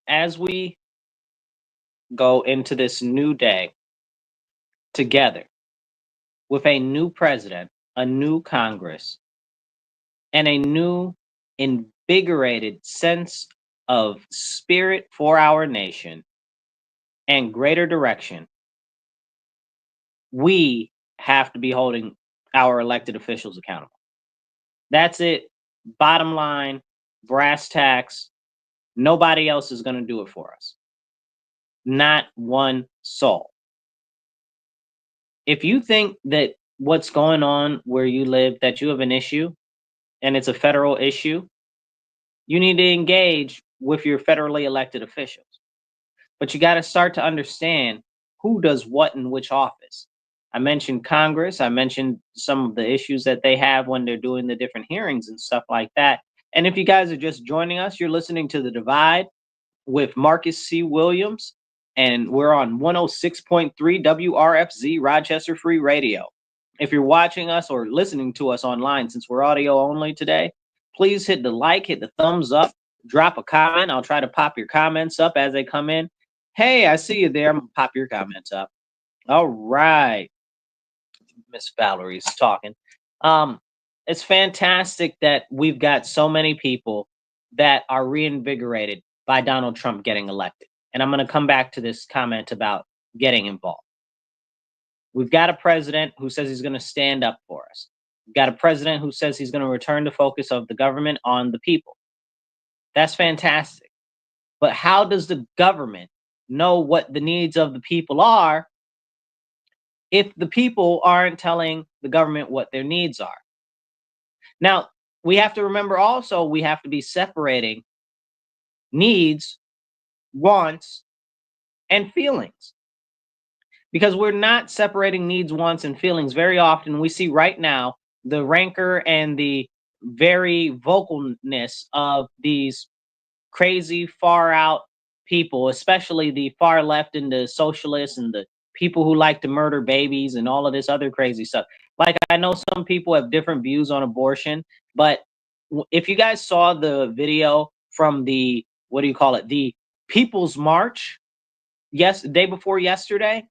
as we go into this new day together with a new president, a new Congress, and a new invigorated sense of spirit for our nation and greater direction, we have to be holding our elected officials accountable. That's it. Bottom line, brass tacks. Nobody else is going to do it for us. Not one soul. If you think that what's going on where you live, that you have an issue and it's a federal issue, you need to engage with your federally elected officials. But you got to start to understand who does what in which office. I mentioned Congress. I mentioned some of the issues that they have when they're doing the different hearings and stuff like that. And if you guys are just joining us, you're listening to The Divide with Marcus C. Williams, and we're on 106.3 WRFZ Rochester Free Radio. If you're watching us or listening to us online, since we're audio only today, please hit the like, hit the thumbs up, drop a comment. I'll try to pop your comments up as they come in. Hey, I see you there. I'm going to pop your comments up. All right. Miss Valerie's talking. It's fantastic that we've got so many people that are reinvigorated by Donald Trump getting elected. And I'm going to come back to this comment about getting involved. We've got a president who says he's going to stand up for us. We've got a president who says he's going to return the focus of the government on the people. That's fantastic. But how does the government know what the needs of the people are if the people aren't telling the government what their needs are? Now, we have to remember also, we have to be separating needs, wants, and feelings. Because we're not separating needs, wants, and feelings. Very often we see right now the rancor and the very vocalness of these crazy far out people, especially the far left and the socialists and the people who like to murder babies and all of this other crazy stuff. Like, I know some people have different views on abortion, but if you guys saw the video from the, what do you call it, the People's March, yes, the day before yesterday,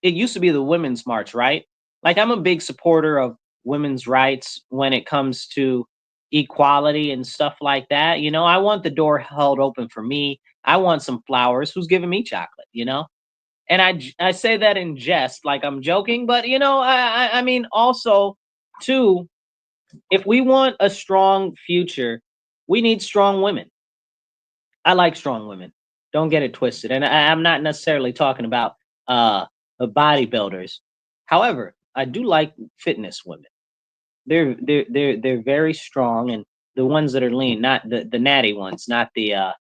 it used to be the Women's March, right? Like, I'm a big supporter of women's rights when it comes to equality and stuff like that. You know, I want the door held open for me. I want some flowers. Who's giving me chocolate, you know? And I say that in jest, like I'm joking, but you know, I mean, also too, if we want a strong future, we need strong women. I like strong women. Don't get it twisted. And I'm not necessarily talking about bodybuilders. However, I do like fitness women. They're very strong, and the ones that are lean, not the natty ones, not the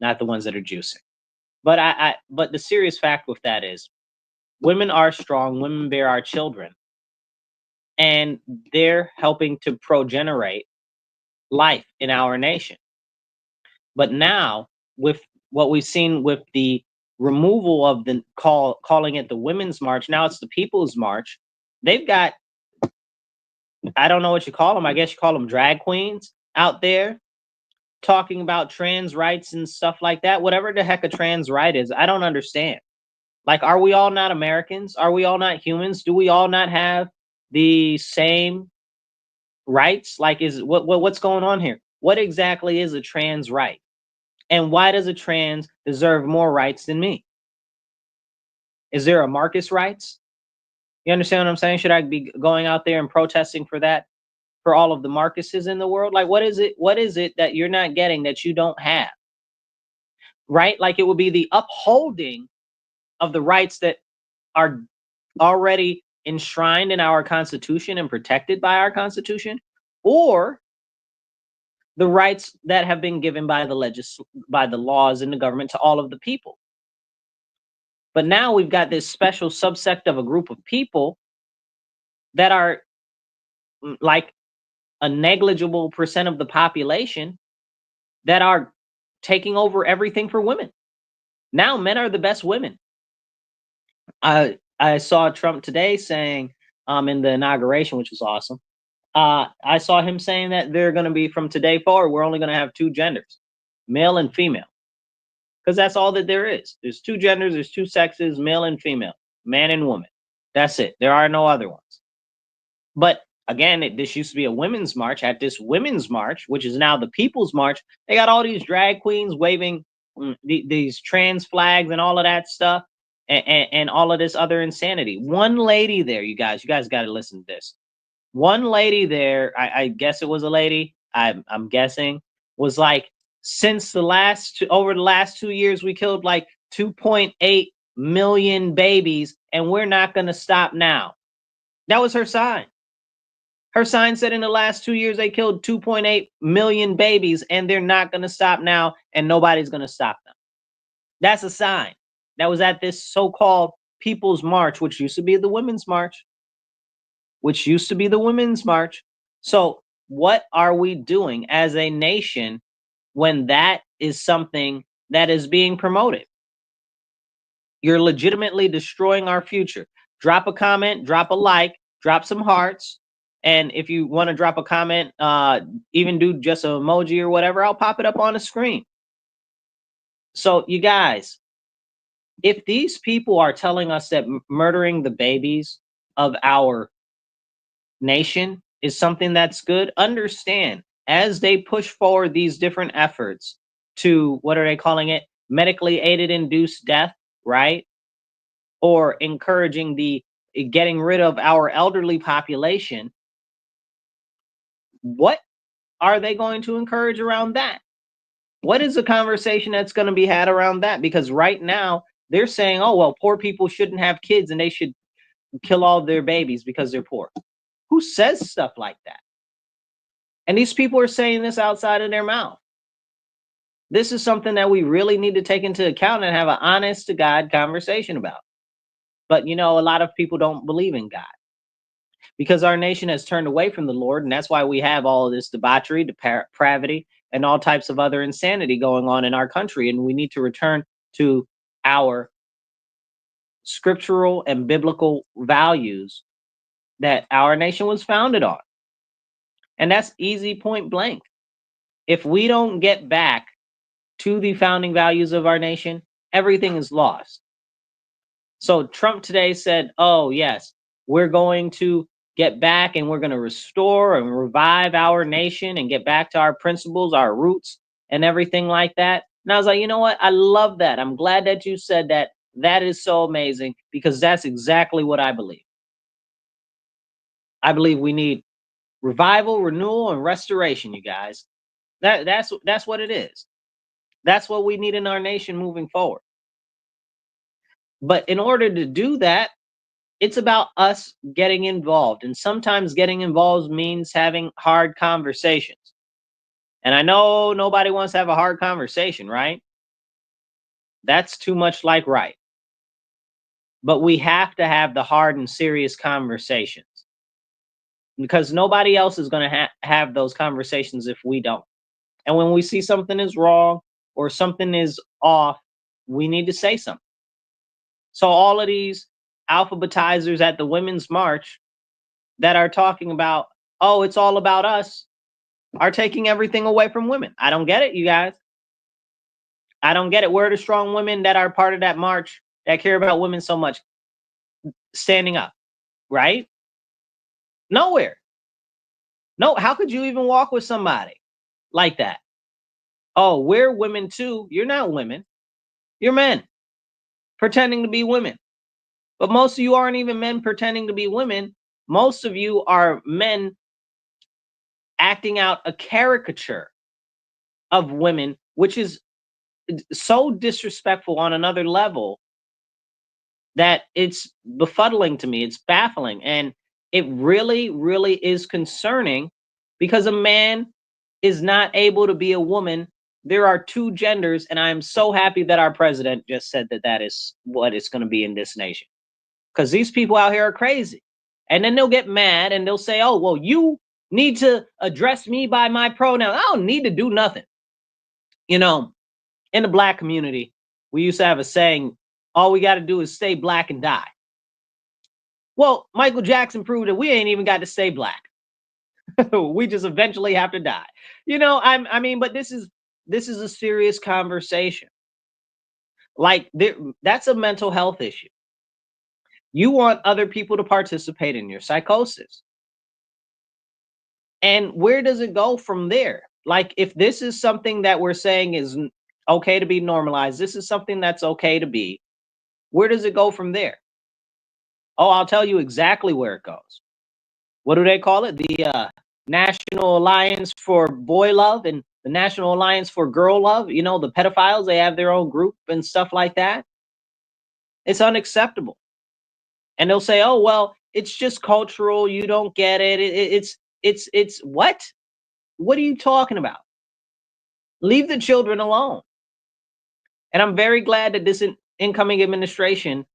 ones that are juicing. But but the serious fact with that is, women are strong. Women bear our children, and they're helping to progenerate life in our nation. But now, with what we've seen with the removal of the calling it the Women's March, now it's the People's March. They've got, I don't know what you call them. I guess you call them drag queens out there talking about trans rights and stuff like that. Whatever the heck a trans right is, I don't understand. Like, are we all not Americans? Are we all not humans? Do we all not have the same rights? Like, what's going on here? What exactly is a trans right? And why does a trans deserve more rights than me? Is there a Marcus rights? You understand what I'm saying? Should I be going out there and protesting for that, for all of the Marcuses in the world? Like, what is it that you're not getting that you don't have? Right? Like, it would be the upholding of the rights that are already enshrined in our Constitution and protected by our Constitution, or the rights that have been given by by the laws in the government to all of the people. But now we've got this special subsect of a group of people that are like a negligible percent of the population that are taking over everything for women. Now men are the best women. I saw Trump today saying in the inauguration, which was awesome. I saw him saying that they're going to be, from today forward, we're only going to have two genders, male and female. because that's all that there is. There's two genders, there's two sexes, male and female, man and woman. That's it. There are no other ones. But again, this used to be a women's march. At this women's march, which is now the People's March, they got all these drag queens waving these trans flags and all of that stuff, and all of this other insanity. One lady there, you guys got to listen to this. One lady there, I guess it was a lady, I'm guessing, was like, since over the last 2 years, we killed like 2.8 million babies, and we're not going to stop now. That was her sign. Her sign said in the last 2 years, they killed 2.8 million babies, and they're not going to stop now, and nobody's going to stop them. That's a sign. That was at this so-called People's March, which used to be the Women's March. So what are we doing as a nation when that is something that is being promoted? You're legitimately destroying our future. Drop a comment, drop a like, drop some hearts. And if you want to drop a comment, even do just an emoji or whatever, I'll pop it up on the screen. So you guys, if these people are telling us that murdering the babies of our nation is something that's good, understand, as they push forward these different efforts to, what are they calling it? Medically aided induced death, right? Or encouraging the getting rid of our elderly population. What are they going to encourage around that? What is the conversation that's going to be had around that? Because right now they're saying, oh, well, poor people shouldn't have kids and they should kill all their babies because they're poor. Who says stuff like that? And these people are saying this outside of their mouth. This is something that we really need to take into account and have an honest to God conversation about. But, a lot of people don't believe in God because our nation has turned away from the Lord. And that's why we have all of this debauchery, depravity, and all types of other insanity going on in our country. And we need to return to our scriptural and biblical values that our nation was founded on. And that's easy, point blank. If we don't get back to the founding values of our nation, everything is lost. So Trump today said, oh, yes, we're going to get back and we're going to restore and revive our nation and get back to our principles, our roots, and everything like that. And I was like, you know what? I love that. I'm glad that you said that. That is so amazing because that's exactly what I believe. I believe we need revival, renewal, and restoration, you guys. That's what it is. That's what we need in our nation moving forward. But in order to do that, it's about us getting involved. And sometimes getting involved means having hard conversations. And I know nobody wants to have a hard conversation, right? That's too much like right. But we have to have the hard and serious conversations because nobody else is going to have those conversations if we don't. And when we see something is wrong or something is off, we need to say something. So all of these alphabetizers at the Women's March that are talking about, oh, it's all about us, are taking everything away from women. I don't get it, you guys. I don't get it. Where are the strong women that are part of that march that care about women so much standing up, right? Nowhere. No, how could you even walk with somebody like that? Oh, we're women too. You're not women. You're men pretending to be women. But most of you aren't even men pretending to be women. Most of you are men acting out a caricature of women, which is so disrespectful on another level that it's befuddling to me. It's baffling. And it really, really is concerning because a man is not able to be a woman. There are two genders. And I'm so happy that our president just said that that is what it's going to be in this nation. Because these people out here are crazy. And then they'll get mad and they'll say, oh, well, you need to address me by my pronoun. I don't need to do nothing. In the Black community, we used to have a saying, all we got to do is stay black and die. Well, Michael Jackson proved that we ain't even got to stay black. We just eventually have to die. But this is a serious conversation. Like that's a mental health issue. You want other people to participate in your psychosis. And where does it go from there? Like, if this is something that we're saying is okay to be normalized, this is something that's okay to be, where does it go from there? Oh, I'll tell you exactly where it goes. What do they call it? The National Alliance for Boy Love and the National Alliance for Girl Love. You know, the pedophiles, they have their own group and stuff like that. It's unacceptable. And they'll say, "Oh, well, it's just cultural. You don't get it. It's what? What are you talking about? Leave the children alone." And I'm very glad that this incoming administration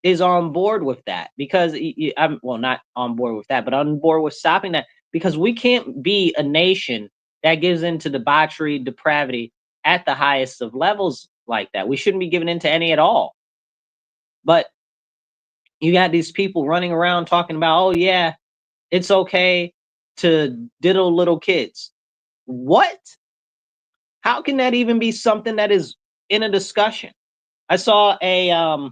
is on board with that, because I'm, well, not on board with that, but on board with stopping that, because we can't be a nation that gives into debauchery, depravity at the highest of levels like that. We shouldn't be giving into any at all. But you got these people running around talking about, oh yeah, it's okay to diddle little kids. What? How can that even be something that is in a discussion? I saw a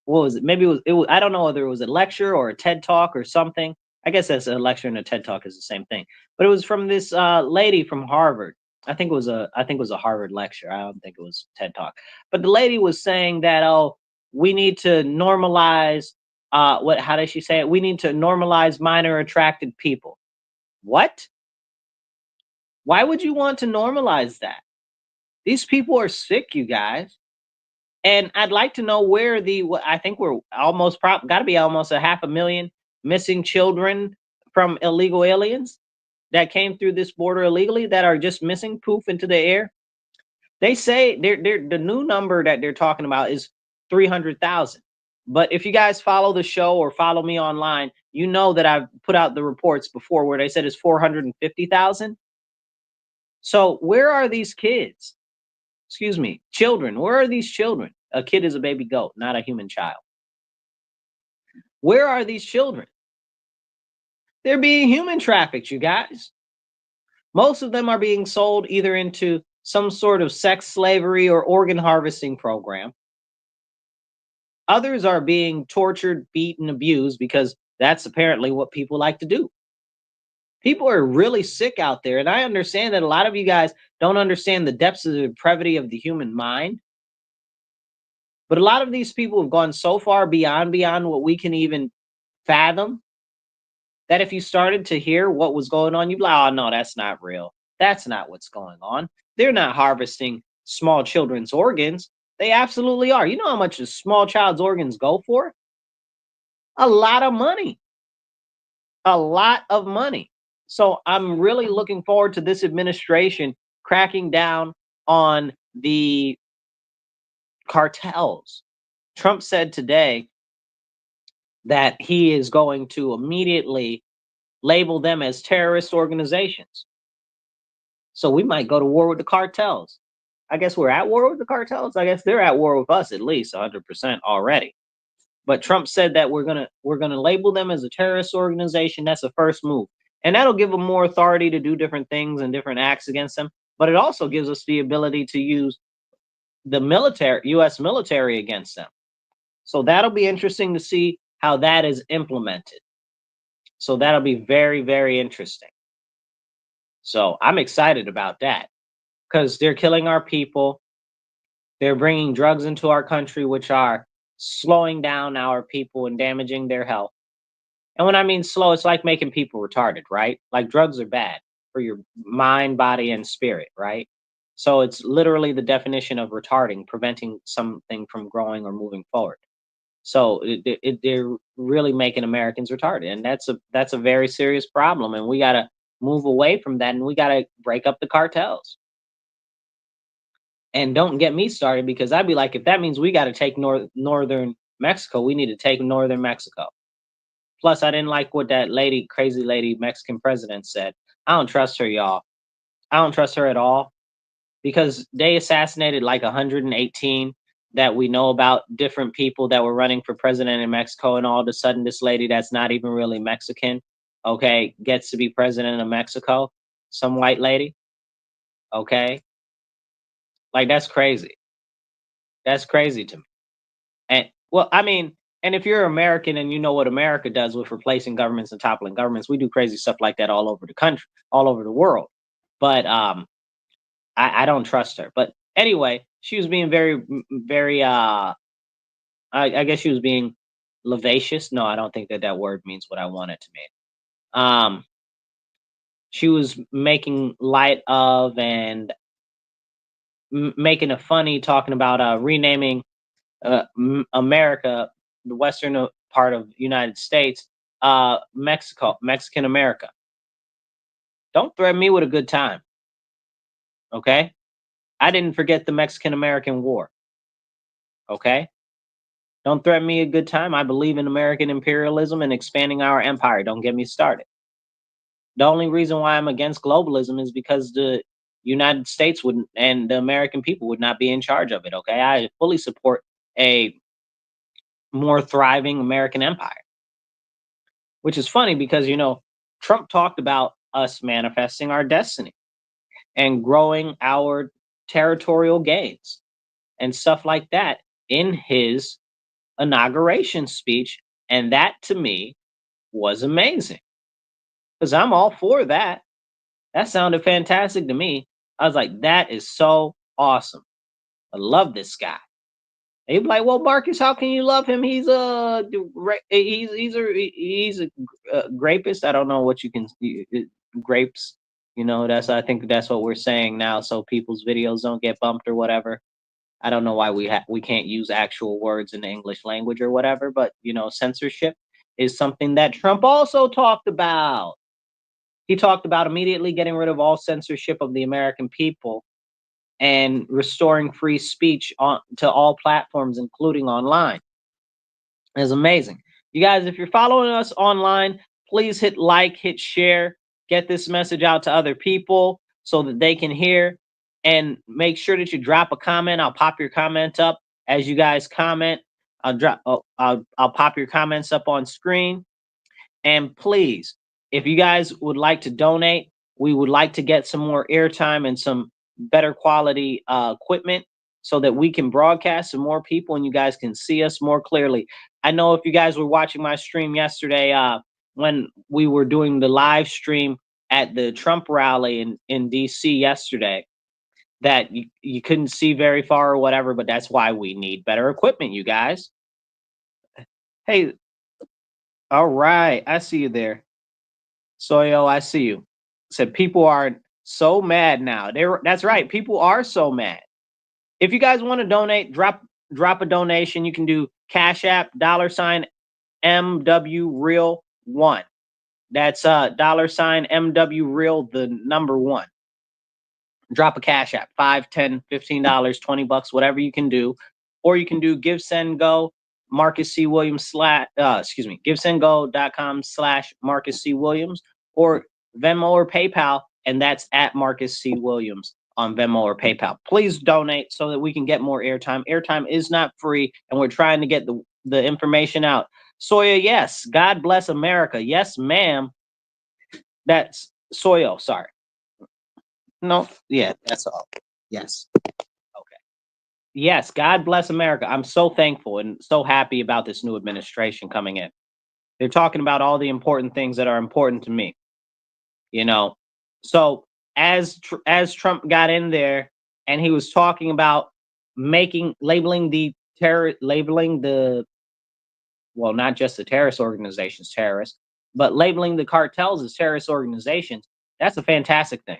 what was it? Maybe it was I don't know whether it was a lecture or a TED talk or something. I guess that's a lecture and a TED talk is the same thing. But it was from this lady from Harvard. I think it was a Harvard lecture. I don't think it was TED talk. But the lady was saying that, oh, we need to normalize what how does she say it? We need to normalize minor attracted people. What? Why would you want to normalize that? These people are sick, you guys. And I'd like to know where I think we're almost got to be almost a 500,000 missing children from illegal aliens that came through this border illegally that are just missing poof into the air. They say the new number that they're talking about is 300,000. But if you guys follow the show or follow me online, you know that I've put out the reports before where they said it's 450,000. So where are these kids? Excuse me, children. Where are these children? A kid is a baby goat, not a human child. Where are these children? They're being human trafficked, you guys. Most of them are being sold either into some sort of sex slavery or organ harvesting program. Others are being tortured, beaten, abused, because that's apparently what people like to do. People are really sick out there. And I understand that a lot of you guys don't understand the depths of the depravity of the human mind. But a lot of these people have gone so far beyond what we can even fathom, that if you started to hear what was going on, you'd be like, oh no, that's not real. That's not what's going on. They're not harvesting small children's organs. They absolutely are. You know how much a small child's organs go for? A lot of money. A lot of money. So I'm really looking forward to this administration cracking down on the cartels. Trump said today that he is going to immediately label them as terrorist organizations. So we might go to war with the cartels. I guess we're at war with the cartels. I guess they're at war with us at least 100% already. But Trump said that we're gonna label them as a terrorist organization. That's the first move, and that'll give them more authority to do different things and different acts against them. But it also gives us the ability to use the military, U.S. military, against them. So that'll be interesting to see how that is implemented. So that'll be very, very interesting. So I'm excited about that because they're killing our people. They're bringing drugs into our country, which are slowing down our people and damaging their health. And when I mean slow, it's like making people retarded, right? Like drugs are bad for your mind, body, and spirit, right? So it's literally the definition of retarding, preventing something from growing or moving forward. So they're really making Americans retarded, and that's a very serious problem. And we gotta move away from that, and we gotta break up the cartels. And don't get me started, because I'd be like, if that means we got to take northern Mexico, we need to take northern Mexico. Plus, I didn't like what that lady, crazy lady, Mexican president said. I don't trust her, y'all. I don't trust her at all, because they assassinated like 118 that we know about, different people that were running for president in Mexico, and all of a sudden, this lady that's not even really Mexican, okay, gets to be president of Mexico. Some white lady, okay, like that's crazy. That's crazy to me. And well, I mean, and if you're American and you know what America does with replacing governments and toppling governments, we do crazy stuff like that all over the country, all over the world. But I don't trust her. But anyway, she was being very I guess she was being vivacious. No, I don't think that that word means what I want it to mean. She was making light of and making a funny talking about renaming America, the western part of the United States, Mexican America. Don't threaten me with a good time, okay? I didn't forget the Mexican American War, okay? Don't threaten me a good time. I believe in American imperialism and expanding our empire. Don't get me started. The only reason why I'm against globalism is because the United States would and the American people would not be in charge of it, okay? I fully support a more thriving American empire. Which is funny because, Trump talked about us manifesting our destiny and growing our territorial gains and stuff like that in his inauguration speech. And that to me was amazing because I'm all for that. That sounded fantastic to me. I was like, that is so awesome. I love this guy. And you'd be like, well, Marcus, how can you love him? He's a grapist. I don't know what you can grapes. That's I think that's what we're saying now, so people's videos don't get bumped or whatever. I don't know why we can't use actual words in the English language or whatever, but censorship is something that Trump also talked about. He talked about immediately getting rid of all censorship of the American people and restoring free speech on to all platforms, including online. It's amazing. You guys, if you're following us online, please hit like, hit share, get this message out to other people so that they can hear. And make sure that you drop a comment. I'll pop your comment up as you guys comment. I'll pop your comments up on screen. And please, if you guys would like to donate, we would like to get some more airtime and some better quality equipment so that we can broadcast to more people and you guys can see us more clearly. I know if you guys were watching my stream yesterday, when we were doing the live stream at the Trump rally in DC yesterday, that you couldn't see very far or whatever, but that's why we need better equipment, you guys. Hey, all right, I see you there. Soyo, I see you. Said people are so mad now. That's right. People are so mad. If you guys want to donate, drop a donation. You can do Cash App $ MW Real 1. That's $ MW Real the number 1. Drop a Cash App, 5, 10, $15, $20, whatever you can do. Or you can do Give Send Go, Marcus C. Williams givesendgo.com/Marcus C. Williams, or Venmo or PayPal, and that's at Marcus C. Williams on Venmo or PayPal. Please donate so that we can get more airtime. Airtime is not free, and we're trying to get the information out. Soya, yes. God bless America. Yes, ma'am. That's Soyo, sorry. No, yeah, that's all. Yes. Okay. Yes, God bless America. I'm so thankful and so happy about this new administration coming in. They're talking about all the important things that are important to me, you know. So as Trump got in there and he was talking about labeling the well, not just the terrorist organizations terrorists, but labeling the cartels as terrorist organizations, that's a fantastic thing.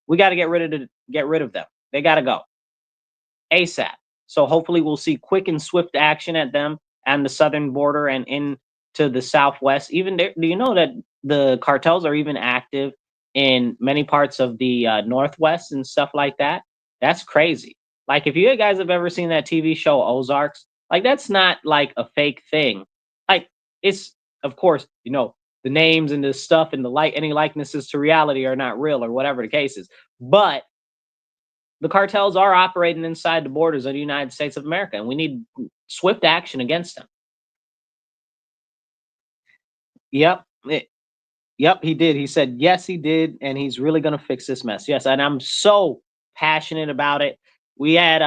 We got to get rid of them. They got to go ASAP. So hopefully we'll see quick and swift action at them and the southern border and into the southwest. Even there, do you know that the cartels are even active in many parts of the northwest and stuff like that? That's crazy. Like if you guys have ever seen that TV show Ozarks, like that's not like a fake thing. Like it's of course, the names and the stuff and any likenesses to reality are not real or whatever the case is. But the cartels are operating inside the borders of the United States of America, and we need swift action against them. Yep. Yep, he did. He said, yes, he did. And he's really going to fix this mess. Yes. And I'm so passionate about it. We had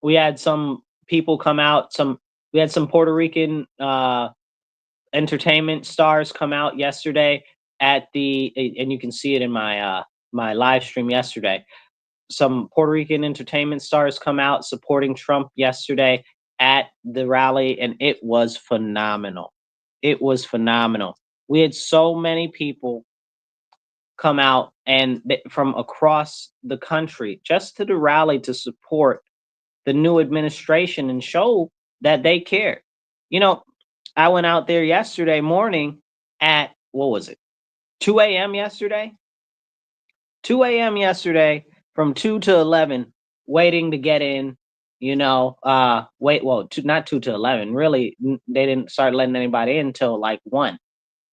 We had some people come out. We had some Puerto Rican entertainment stars come out yesterday at and you can see it in my live stream yesterday. Some Puerto Rican entertainment stars come out supporting Trump yesterday at the rally, and it was phenomenal. It was phenomenal. We had so many people come out and from across the country just to the rally to support the new administration and show that they care. You know, I went out there yesterday morning at what was it? 2 a.m. yesterday? 2 a.m. yesterday from 2 to 11 waiting to get in, not 2 to 11. Really, they didn't start letting anybody in until like 1.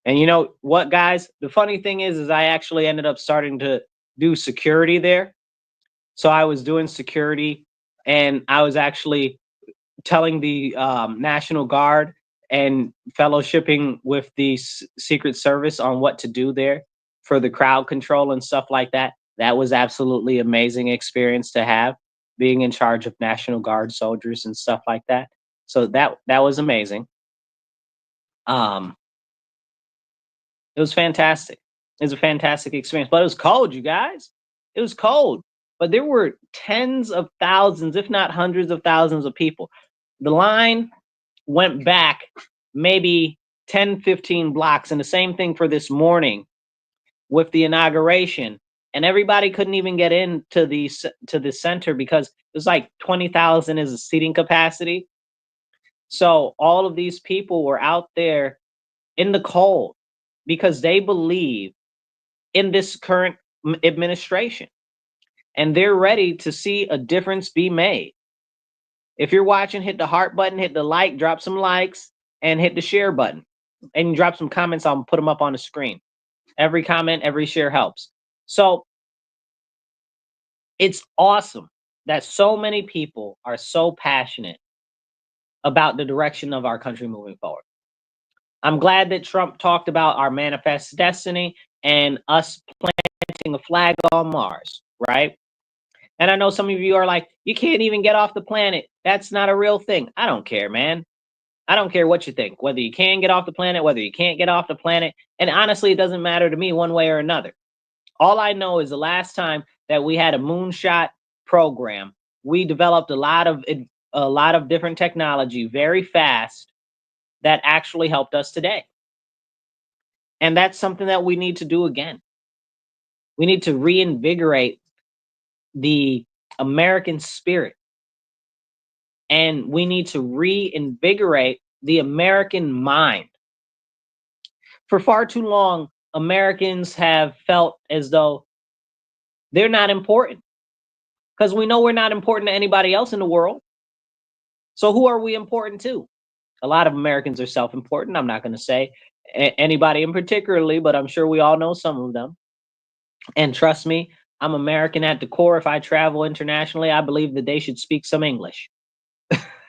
And you know what, guys? The funny thing is I actually ended up starting to do security there. So I was doing security, and I was actually telling the National Guard and fellowshipping with the Secret Service on what to do there for the crowd control and stuff like that. That was absolutely amazing experience to have, being in charge of National Guard soldiers and stuff like that. So that was amazing. Um, it was fantastic. It was a fantastic experience, but it was cold, you guys. It was cold, but there were tens of thousands, if not hundreds of thousands of people. The line went back maybe 10, 15 blocks. And the same thing for this morning with the inauguration. And everybody couldn't even get into the center because it was like 20,000 is a seating capacity. So all of these people were out there in the cold because they believe in this current administration and they're ready to see a difference be made. If you're watching, hit the heart button, hit the like, drop some likes, and hit the share button. And drop some comments. I'll put them up on the screen. Every comment, every share helps. So it's awesome that so many people are so passionate about the direction of our country moving forward. I'm glad that Trump talked about our manifest destiny and us planting a flag on Mars, right? And I know some of you are like, you can't even get off the planet. That's not a real thing. I don't care, man. I don't care what you think, whether you can get off the planet, whether you can't get off the planet. And honestly, it doesn't matter to me one way or another. All I know is the last time that we had a moonshot program, we developed a lot of different technology very fast that actually helped us today. And that's something that we need to do again. We need to reinvigorate the American spirit. And we need to reinvigorate the American mind. For far too long, Americans have felt as though they're not important because we know we're not important to anybody else in the world. So who are we important to? A lot of Americans are self-important. I'm not going to say anybody in particularly, but I'm sure we all know some of them. And trust me, I'm American at the core. If I travel internationally, I believe that they should speak some English.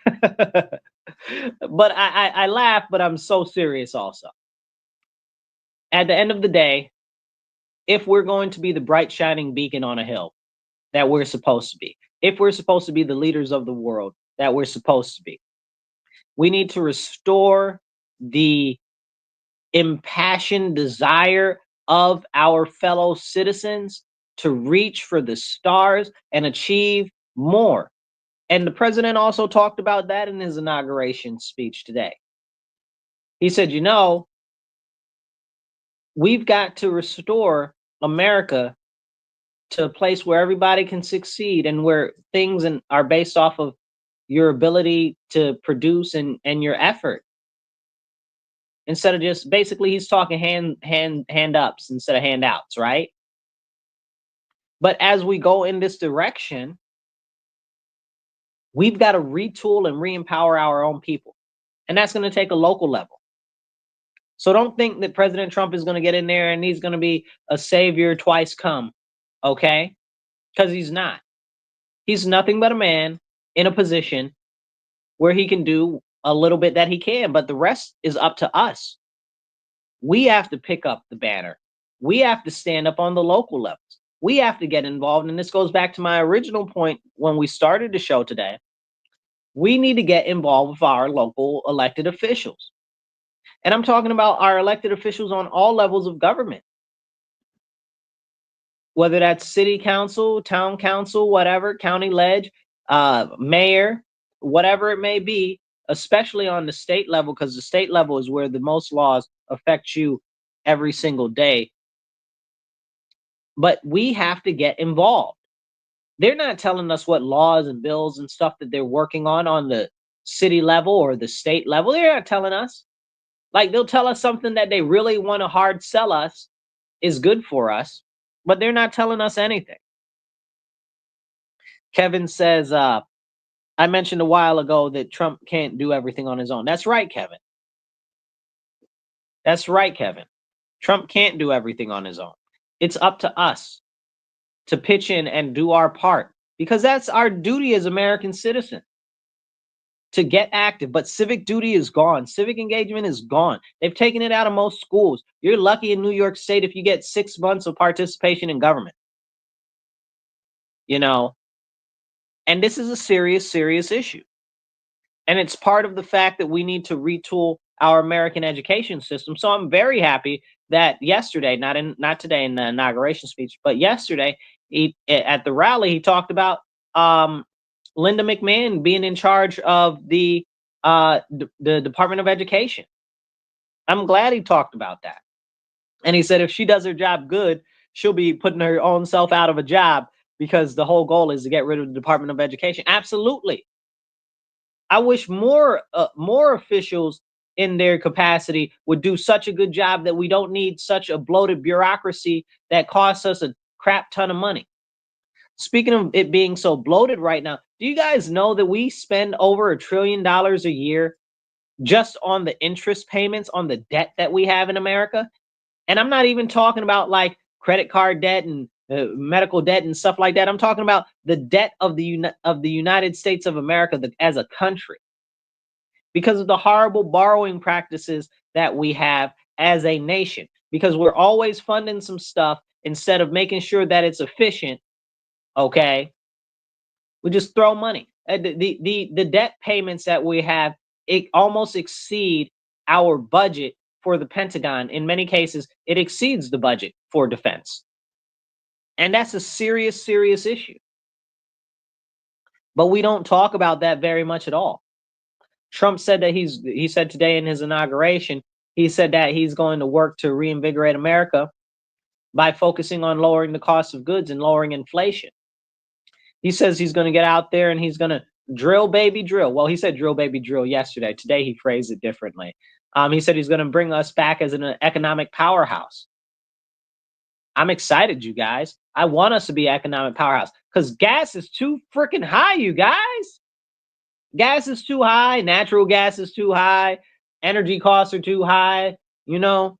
But I laugh, but I'm so serious also. At the end of the day, if we're going to be the bright shining beacon on a hill that we're supposed to be, if we're supposed to be the leaders of the world that we're supposed to be, we need to restore the impassioned desire of our fellow citizens to reach for the stars and achieve more. And the president also talked about that in his inauguration speech today. He said, we've got to restore America to a place where everybody can succeed and where things are based off of your ability to produce and your effort. Instead of just basically he's talking hand ups instead of handouts, right? But as we go in this direction, we've got to retool and re-empower our own people. And that's going to take a local level. So don't think that President Trump is going to get in there and he's going to be a savior twice come, okay? Because he's not. He's nothing but a man in a position where he can do a little bit that he can, but the rest is up to us. We have to pick up the banner. We have to stand up on the local levels. We have to get involved. And this goes back to my original point when we started the show today. We need to get involved with our local elected officials. And I'm talking about our elected officials on all levels of government, whether that's city council, town council, whatever, county ledge, mayor, whatever it may be, especially on the state level, because the state level is where the most laws affect you every single day. But we have to get involved. They're not telling us what laws and bills and stuff that they're working on the city level or the state level. They're not telling us. Like, they'll tell us something that they really want to hard sell us is good for us, but they're not telling us anything. Kevin says, I mentioned a while ago that Trump can't do everything on his own. That's right, Kevin. That's right, Kevin. Trump can't do everything on his own. It's up to us to pitch in and do our part, because that's our duty as American citizens, to get active. But civic duty is gone. Civic engagement is gone. They've taken it out of most schools. You're lucky in New York State if you get 6 months of participation in government. You know, and this is a serious, serious issue. And it's part of the fact that we need to retool our American education system. So I'm very happy that yesterday, not today in the inauguration speech, but yesterday at the rally, he talked about Linda McMahon being in charge of the Department of Education. I'm glad he talked about that. And he said if she does her job good, she'll be putting her own self out of a job, because the whole goal is to get rid of the Department of Education. Absolutely. I wish more officials in their capacity would do such a good job that we don't need such a bloated bureaucracy that costs us a crap ton of money. Speaking of it being so bloated right now, do you guys know that we spend over $1 trillion a year just on the interest payments on the debt that we have in America? And I'm not even talking about like credit card debt and medical debt and stuff like that. I'm talking about the debt of the United States of America as a country, because of the horrible borrowing practices that we have as a nation. Because we're always funding some stuff instead of making sure that it's efficient. Okay, we just throw money. The debt payments that we have, it almost exceed our budget for the Pentagon. In many cases, it exceeds the budget for defense. And that's a serious, serious issue. But we don't talk about that very much at all. Trump said that he said today in his inauguration, he said that he's going to work to reinvigorate America by focusing on lowering the cost of goods and lowering inflation. He says he's going to get out there and he's going to drill, baby, drill. Well, he said drill, baby, drill yesterday. Today he phrased it differently. He said he's going to bring us back as an economic powerhouse. I'm excited, you guys. I want us to be economic powerhouse, because gas is too freaking high, you guys. Gas is too high. Natural gas is too high. Energy costs are too high. You know,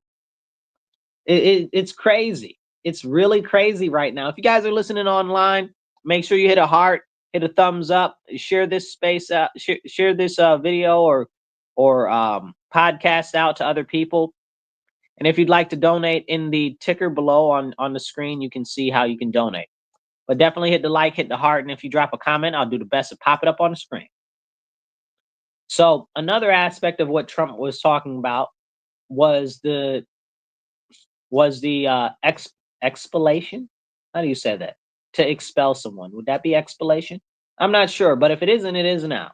it's crazy. It's really crazy right now. If you guys are listening online, make sure you hit a heart, hit a thumbs up, share this space, share this video or podcast out to other people. And if you'd like to donate, in the ticker below on the screen, you can see how you can donate. But definitely hit the like, hit the heart, and if you drop a comment, I'll do the best to pop it up on the screen. So another aspect of what Trump was talking about was the expellation. How do you say that? To expel someone. Would that be expellation? I'm not sure, but if it isn't, it is now.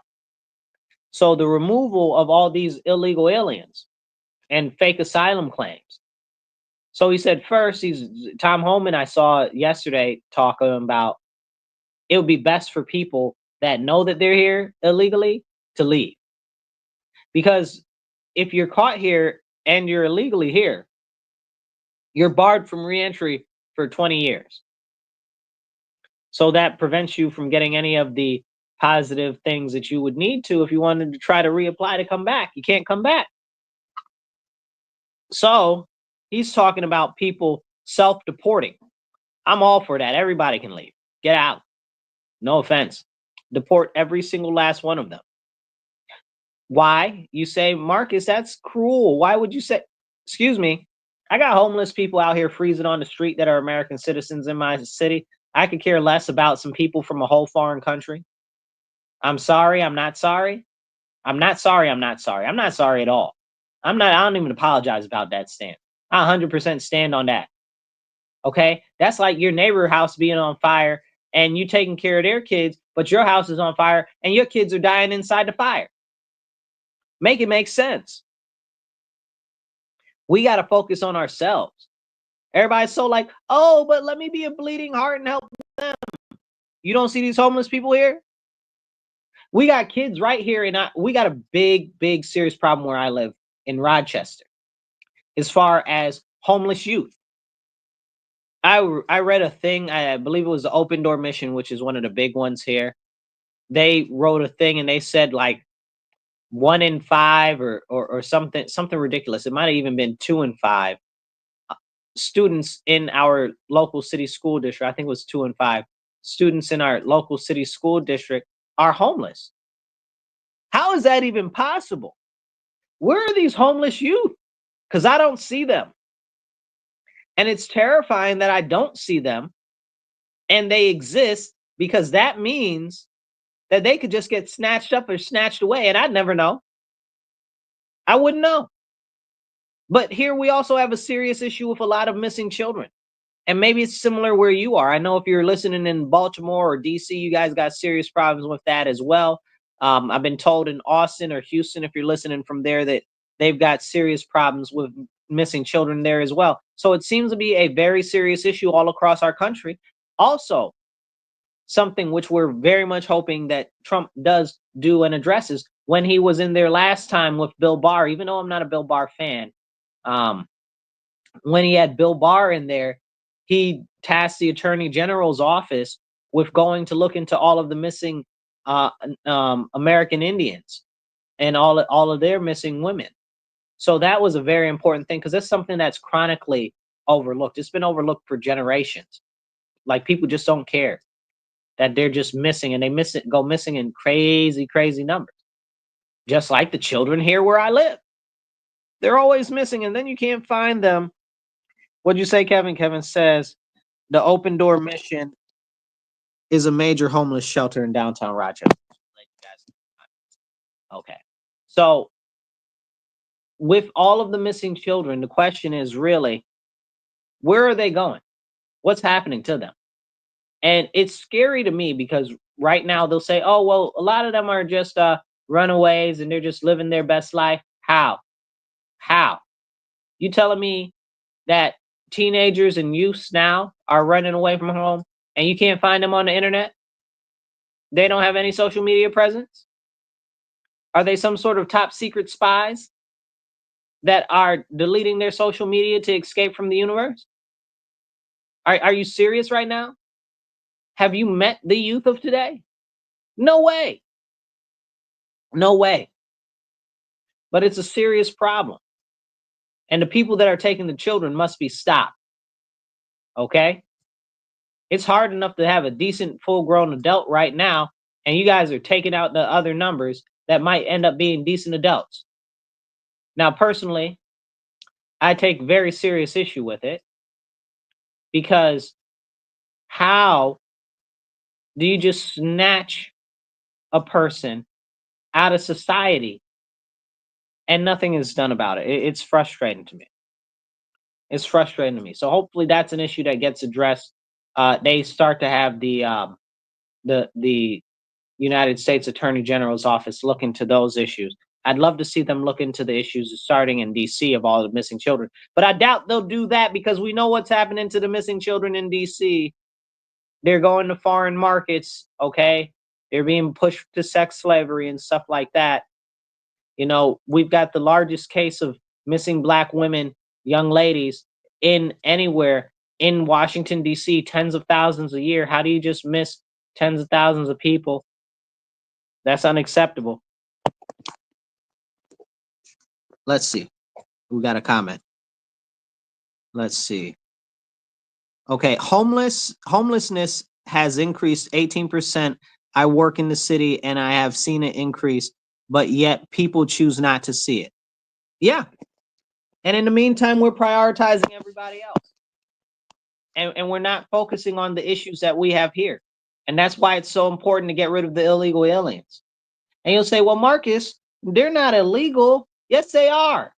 So the removal of all these illegal aliens and fake asylum claims. So he said first, Tom Homan, I saw yesterday talking about it would be best for people that know that they're here illegally to leave. Because if you're caught here and you're illegally here, you're barred from reentry for 20 years. So that prevents you from getting any of the positive things that you would need to if you wanted to try to reapply to come back. You can't come back. So he's talking about people self-deporting. I'm all for that. Everybody can leave. Get out. No offense. Deport every single last one of them. Why? You say, Marcus, that's cruel. Why would you say, excuse me, I got homeless people out here freezing on the street that are American citizens in my city. I could care less about some people from a whole foreign country. I'm sorry, I'm not sorry. I'm not sorry, I'm not sorry. I'm not sorry at all. I don't even apologize about that stance. I 100% stand on that. Okay? That's like your neighbor house being on fire and you taking care of their kids, but your house is on fire and your kids are dying inside the fire. Make it make sense. We got to focus on ourselves. Everybody's so like, oh, but let me be a bleeding heart and help them. You don't see these homeless people here? We got kids right here, and we got a big, serious problem where I live in Rochester, as far as homeless youth. I read a thing, I believe it was the Open Door Mission, which is one of the big ones here. They wrote a thing and they said like 1 in 5 or something ridiculous. It might have even been 2 in 5 students in our local city school district. I think it was 2 in 5 students in our local city school district are homeless. How is that even possible? Where are these homeless youth? Because I don't see them. And it's terrifying that I don't see them and they exist, because that means that they could just get snatched up or snatched away and I'd never know. I wouldn't know. But here we also have a serious issue with a lot of missing children. And maybe it's similar where you are. I know if you're listening in Baltimore or DC, you guys got serious problems with that as well. I've been told in Austin or Houston, if you're listening from there, that they've got serious problems with missing children there as well. So it seems to be a very serious issue all across our country. Also, something which we're very much hoping that Trump does do and addresses, when he was in there last time with Bill Barr, even though I'm not a Bill Barr fan, um, when he had Bill Barr in there, he tasked the Attorney General's office with going to look into all of the missing American Indians and all of their missing women. So that was a very important thing, because that's something that's chronically overlooked. It's been overlooked for generations. Like, people just don't care that they're just missing, and go missing in crazy numbers. Just like the children here where I live. They're always missing, and then you can't find them. What'd you say, Kevin? Kevin says the Open Door Mission is a major homeless shelter in downtown Rochester. Okay. So with all of the missing children, the question is really, where are they going? What's happening to them? And it's scary to me, because right now they'll say, oh, well, a lot of them are just runaways and they're just living their best life. How? You telling me that teenagers and youths now are running away from home and you can't find them on the internet? They don't have any social media presence? Are they some sort of top secret spies that are deleting their social media to escape from the universe? Are you serious right now? Have you met the youth of today? No way. No way. But it's a serious problem. And the people that are taking the children must be stopped. Okay? It's hard enough to have a decent full-grown adult right now, and you guys are taking out the other numbers that might end up being decent adults. Now, personally, I take very serious issue with it, because how do you just snatch a person out of society and nothing is done about it? It's frustrating to me. It's frustrating to me. So hopefully that's an issue that gets addressed. They start to have the United States Attorney General's office look into those issues. I'd love to see them look into the issues starting in DC of all the missing children. But I doubt they'll do that, because we know what's happening to the missing children in DC. They're going to foreign markets, okay? They're being pushed to sex slavery and stuff like that. You know, we've got the largest case of missing Black women, young ladies, in anywhere in Washington, D.C., tens of thousands a year. How do you just miss tens of thousands of people? That's unacceptable. Let's see. We got a comment. Let's see. Okay, homelessness has increased 18%. I work in the city and I have seen it increase, but yet people choose not to see it. Yeah. And in the meantime, we're prioritizing everybody else. And we're not focusing on the issues that we have here. And that's why it's so important to get rid of the illegal aliens. And you'll say, well, Marcus, they're not illegal. Yes, they are.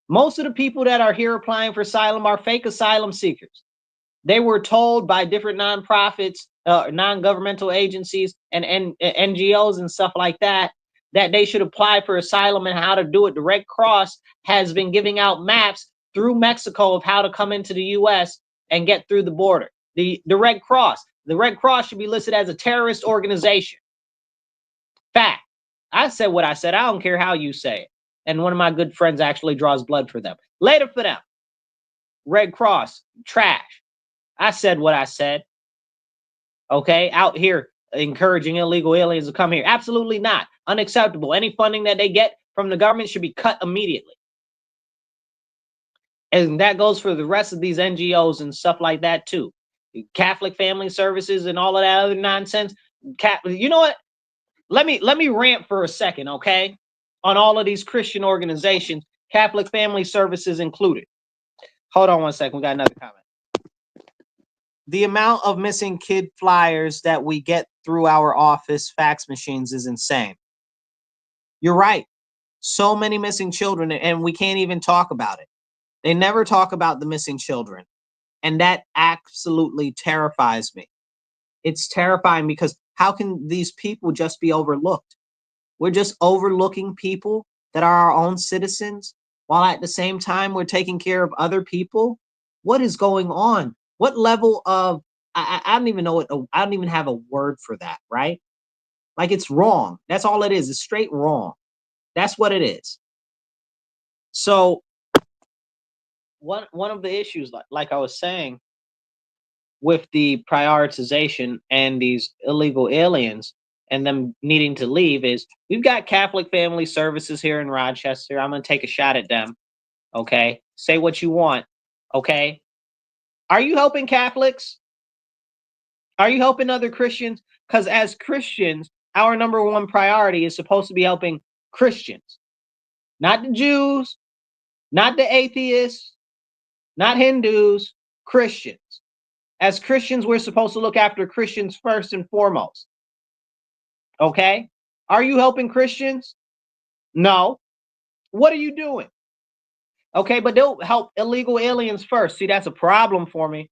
Most of the people that are here applying for asylum are fake asylum seekers. They were told by different nonprofits, non-governmental agencies, and NGOs and stuff like that, that they should apply for asylum and how to do it. The Red Cross has been giving out maps through Mexico of how to come into the U.S. and get through the border. The Red Cross should be listed as a terrorist organization. Fact. I said what I said. I don't care how you say it. And one of my good friends actually draws blood for them. Later for them. Red Cross, trash. I said what I said. Okay, out here encouraging illegal aliens to come here. Absolutely not. Unacceptable. Any funding that they get from the government should be cut immediately. And that goes for the rest of these NGOs and stuff like that too. Catholic Family Services and all of that other nonsense. You know what? Let me rant for a second, okay? On all of these Christian organizations, Catholic Family Services included. Hold on one second. We got another comment. The amount of missing kid flyers that we get through our office fax machines is insane. You're right. So many missing children, and we can't even talk about it. They never talk about the missing children. And that absolutely terrifies me. It's terrifying because how can these people just be overlooked? We're just overlooking people that are our own citizens while at the same time we're taking care of other people. What is going on? What level of I don't even know what I don't even have a word for that, right? Like it's wrong. That's all it is. It's straight wrong. That's what it is. So one of the issues, like I was saying, with the prioritization and these illegal aliens and them needing to leave is we've got Catholic Family Services here in Rochester. I'm going to take a shot at them. Okay. Say what you want. Okay. Are you helping Catholics? Are you helping other Christians? Because as Christians, our number one priority is supposed to be helping Christians, not the Jews, not the atheists, not Hindus, Christians. As Christians, we're supposed to look after Christians first and foremost. Okay? Are you helping Christians? No. What are you doing? Okay, but they'll help illegal aliens first. See, that's a problem for me.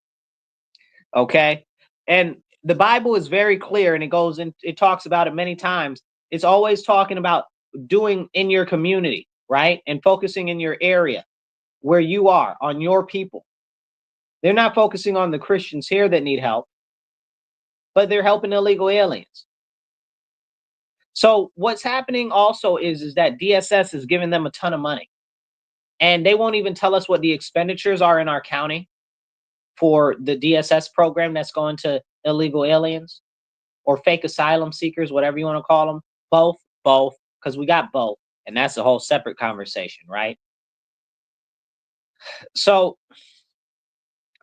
Okay? And the Bible is very clear and it talks about it many times. It's always talking about doing in your community, right? And focusing in your area where you are, on your people. They're not focusing on the Christians here that need help, but they're helping illegal aliens. So what's happening also is that DSS is giving them a ton of money. And they won't even tell us what the expenditures are in our county for the DSS program that's going to illegal aliens or fake asylum seekers, whatever you want to call them. Both, because we got both. And that's a whole separate conversation, right? So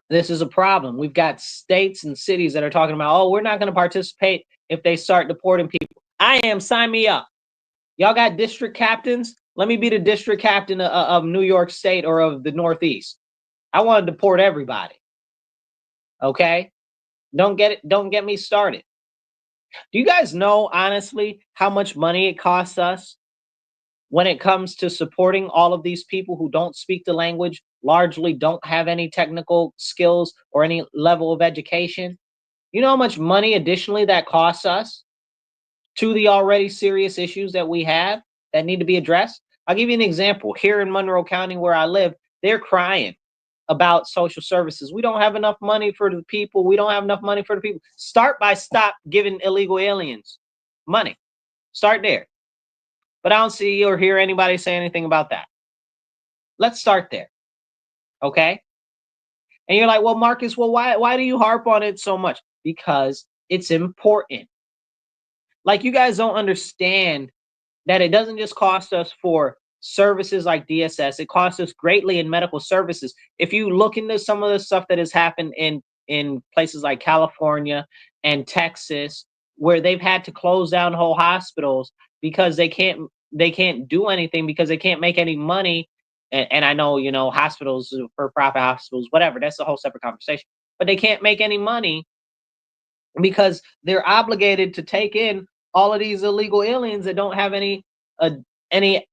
this is a problem. We've got states and cities that are talking about, oh, we're not going to participate if they start deporting people. I am. Sign me up. Y'all got district captains? Let me be the district captain of New York State or of the Northeast. I want to deport everybody. Okay? Don't get me started. Do you guys know, honestly, how much money it costs us when it comes to supporting all of these people who don't speak the language, largely don't have any technical skills or any level of education? You know how much money additionally that costs us to the already serious issues that we have that need to be addressed? I'll give you an example. Here in Monroe County, where I live, they're crying about social services. We don't have enough money for the people. We don't have enough money for the people. Start by stop giving illegal aliens money. Start there. But I don't see or hear anybody say anything about that. Let's start there. Okay? And you're like, well, Marcus, well, why do you harp on it so much? Because it's important. Like, you guys don't understand that it doesn't just cost us for services like DSS. It costs us greatly in medical services. If you look into some of the stuff that has happened in places like California and Texas, where they've had to close down whole hospitals because they can't do anything because they can't make any money. And I know, hospitals, for profit hospitals, whatever, that's a whole separate conversation. But they can't make any money because they're obligated to take in all of these illegal aliens that don't have any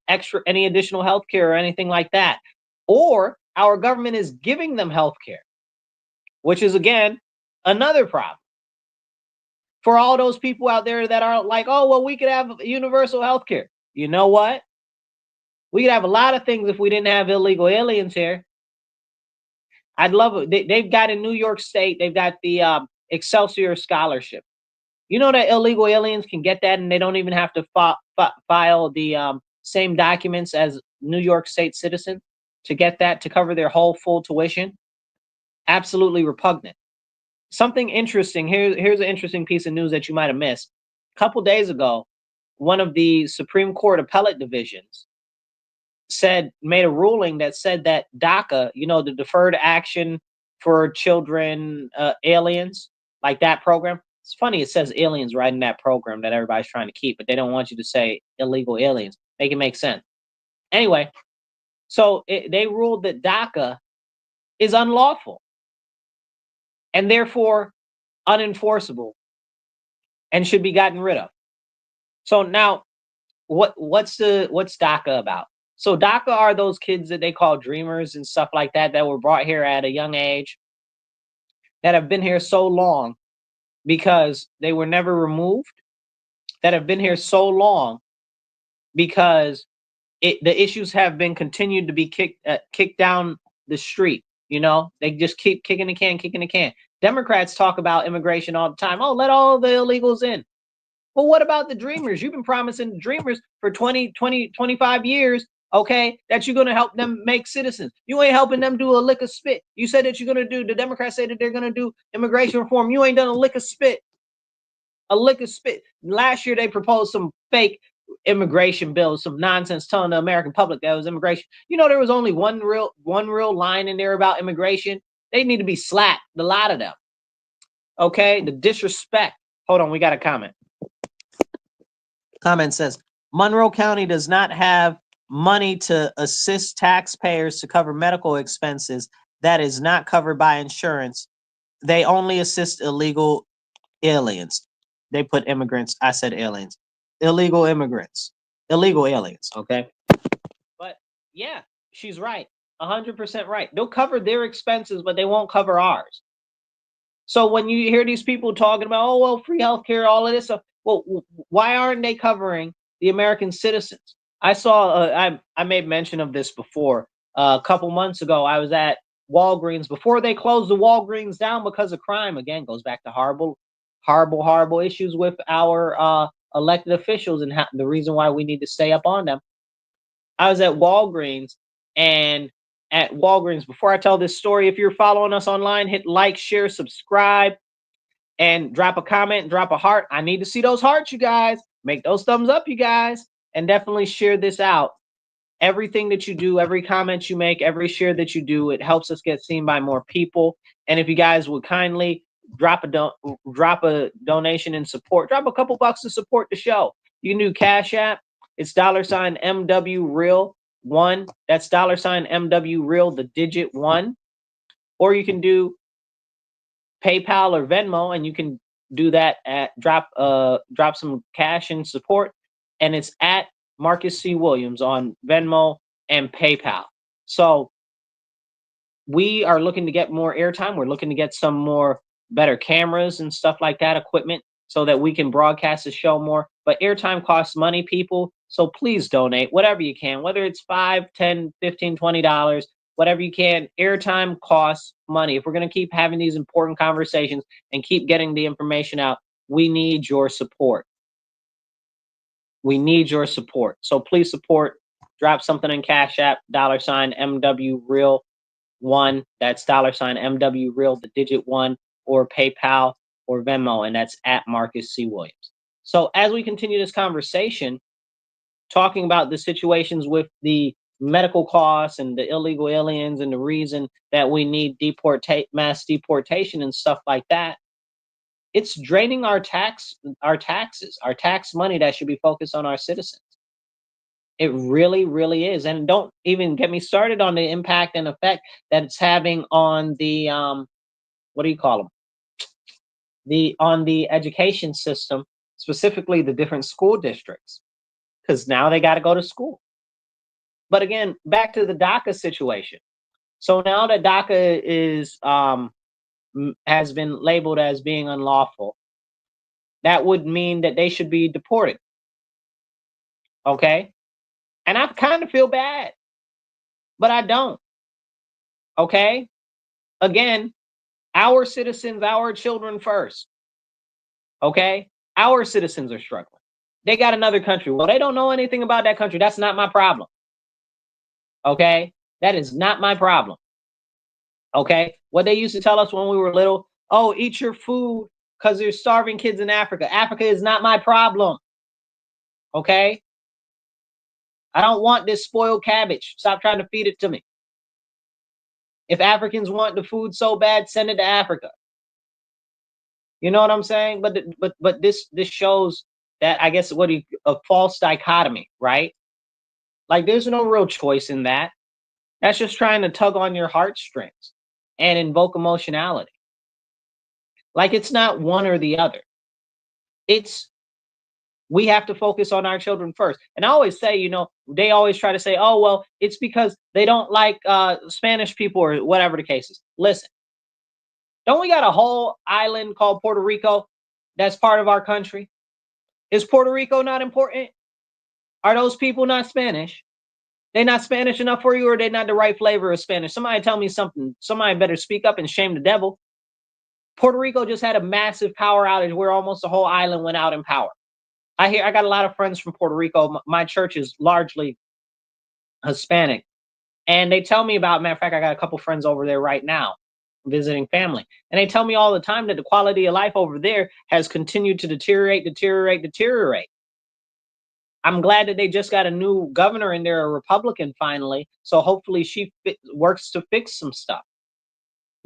additional health care or anything like that. Or our government is giving them health care, which is again another problem. For all those people out there that are like, oh, well, we could have universal health care. You know what? We could have a lot of things if we didn't have illegal aliens here. I'd love it. They've got in New York State, they've got the Excelsior Scholarship. You know that illegal aliens can get that, and they don't even have to file the same documents as New York State citizens to get that, to cover their whole full tuition. Absolutely repugnant. Something interesting. Here's an interesting piece of news that you might have missed. A couple days ago, one of the Supreme Court appellate divisions made a ruling that said that DACA, the Deferred Action for Children, aliens, like that program. It's funny, it says aliens right in that program that everybody's trying to keep, but they don't want you to say illegal aliens. Make it make sense. Anyway, so they ruled that DACA is unlawful and therefore unenforceable and should be gotten rid of. So now, what's DACA about? So DACA are those kids that they call dreamers and stuff like that were brought here at a young age, that have been here so long because they were never removed, that have been here so long because the issues have been continued to be kicked down the street. They just keep kicking the can. Democrats talk about immigration all the time. Oh, let all the illegals in. Well, what about the dreamers? You've been promising the dreamers for 20, 25 years, okay, that you're going to help them make citizens. You ain't helping them do a lick of spit. You said that you're going to do, the Democrats say that they're going to do immigration reform. You ain't done a lick of spit. A lick of spit. Last year, they proposed some fake immigration bills, some nonsense telling the American public that was immigration. There was only one real line in there about immigration. They need to be slapped, a lot of them. Okay, the disrespect. Hold on, we got a comment. Comment says, Monroe County does not have money to assist taxpayers to cover medical expenses that is not covered by insurance. They only assist illegal aliens. They put immigrants. I said aliens. Illegal immigrants. Illegal aliens, okay? But yeah, she's right. 100% right. They'll cover their expenses, but they won't cover ours. So when you hear these people talking about, oh, well, free healthcare, all of this stuff, well, why aren't they covering the American citizens? I saw, I made mention of this before. A couple months ago, I was at Walgreens before they closed the Walgreens down because of crime. Again, goes back to horrible issues with our elected officials and the reason why we need to stay up on them. I was at Walgreens, and at Walgreens, before I tell this story, if you're following us online, hit like, share, subscribe, and drop a comment, drop a heart. I need to see those hearts, you guys. Make those thumbs up, you guys, and definitely share this out. Everything that you do, every comment you make, every share that you do, it helps us get seen by more people. And if you guys would kindly drop a donation and support, drop a couple bucks to support the show. You can do Cash App. It's $MW Real 1. That's $MW Real, the digit 1. Or you can do PayPal or Venmo, and you can do that at drop some cash and support, and it's at Marcus C. Williams on Venmo and PayPal. So we are looking to get more airtime. We're looking to get some more better cameras and stuff like that, equipment, so that we can broadcast the show more. But airtime costs money, people. So please donate whatever you can, whether it's $5, $10, $15, $20, whatever you can. Airtime costs money. If we're going to keep having these important conversations and keep getting the information out, we need your support. We need your support. So please support. Drop something in Cash App, $MW Real 1. That's $MW Real, the digit 1, or PayPal or Venmo, and that's at Marcus C. Williams. So as we continue this conversation, talking about the situations with the medical costs and the illegal aliens and the reason that we need mass deportation and stuff like that, it's draining our taxes, our tax money that should be focused on our citizens. It really, really is. And don't even get me started on the impact and effect that it's having on the, what do you call them? on the education system, specifically the different school districts, because now they got to go to school. But again, back to the DACA situation. So now that DACA is has been labeled as being unlawful, that would mean that they should be deported. Okay, and I kind of feel bad, but I don't. Okay, again, our citizens, our children first. Okay, our citizens are struggling. They got another country. Well, they don't know anything about that country. That's not my problem. Okay, that is not my problem. Okay, what they used to tell us when we were little, oh, eat your food because there's starving kids in Africa. Africa is not my problem. Okay, I don't want this spoiled cabbage. Stop trying to feed it to me. If Africans want the food so bad, send it to Africa. You know what I'm saying? But this shows that, I guess, a false dichotomy, right? Like there's no real choice in that. That's just trying to tug on your heartstrings and invoke emotionality. Like it's not one or the other. It's we have to focus on our children first. And I always say, they always try to say, oh, well, it's because they don't like Spanish people or whatever the case is. Listen, don't we got a whole island called Puerto Rico that's part of our country? Is Puerto Rico not important? Are those people not Spanish? They not Spanish enough for you, or they not the right flavor of Spanish? Somebody tell me something. Somebody better speak up and shame the devil. Puerto Rico just had a massive power outage where almost the whole island went out in power. I got a lot of friends from Puerto Rico. My church is largely Hispanic, and they tell me about. Matter of fact, I got a couple friends over there right now visiting family, and they tell me all the time that the quality of life over there has continued to deteriorate. I'm glad that they just got a new governor in there, a Republican finally. So hopefully she works to fix some stuff.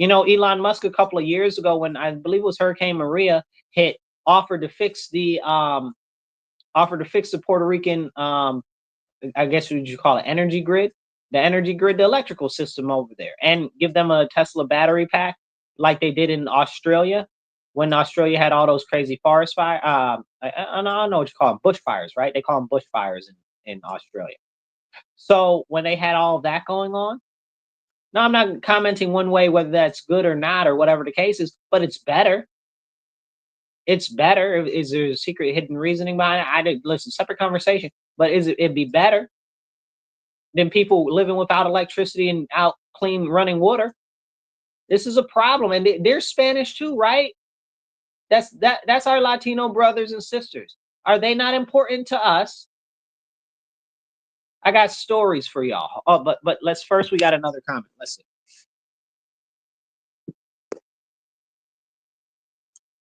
Elon Musk a couple of years ago, when I believe it was Hurricane Maria hit, offered to fix the Puerto Rican, I guess what you call it, energy grid, the electrical system over there, and give them a Tesla battery pack like they did in Australia when Australia had all those crazy forest fires. I don't know what you call them, bushfires, right? They call them bushfires in Australia. So when they had all of that going on, now I'm not commenting one way whether that's good or not or whatever the case is, but it's better. It's better. Is there a secret hidden reasoning behind it? I did listen, separate conversation, but it'd be better than people living without electricity and out clean running water. This is a problem, and they're Spanish too, right? That's our Latino brothers and sisters. Are they not important to us? I got stories for y'all. Oh, but we got another comment. Let's see.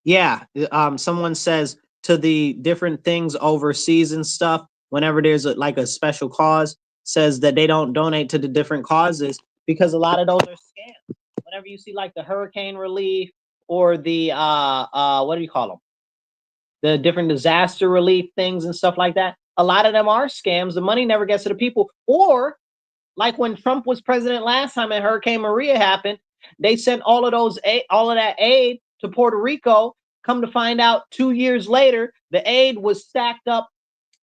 Yeah, someone says to the different things overseas and stuff, whenever there's a special cause, says that they don't donate to the different causes because a lot of those are scams. Whenever you see like the hurricane relief or the what do you call them? The different disaster relief things and stuff like that, a lot of them are scams. The money never gets to the people. Or like when Trump was president last time and Hurricane Maria happened, they sent all of that aid to Puerto Rico. Come to find out 2 years later, the aid was stacked up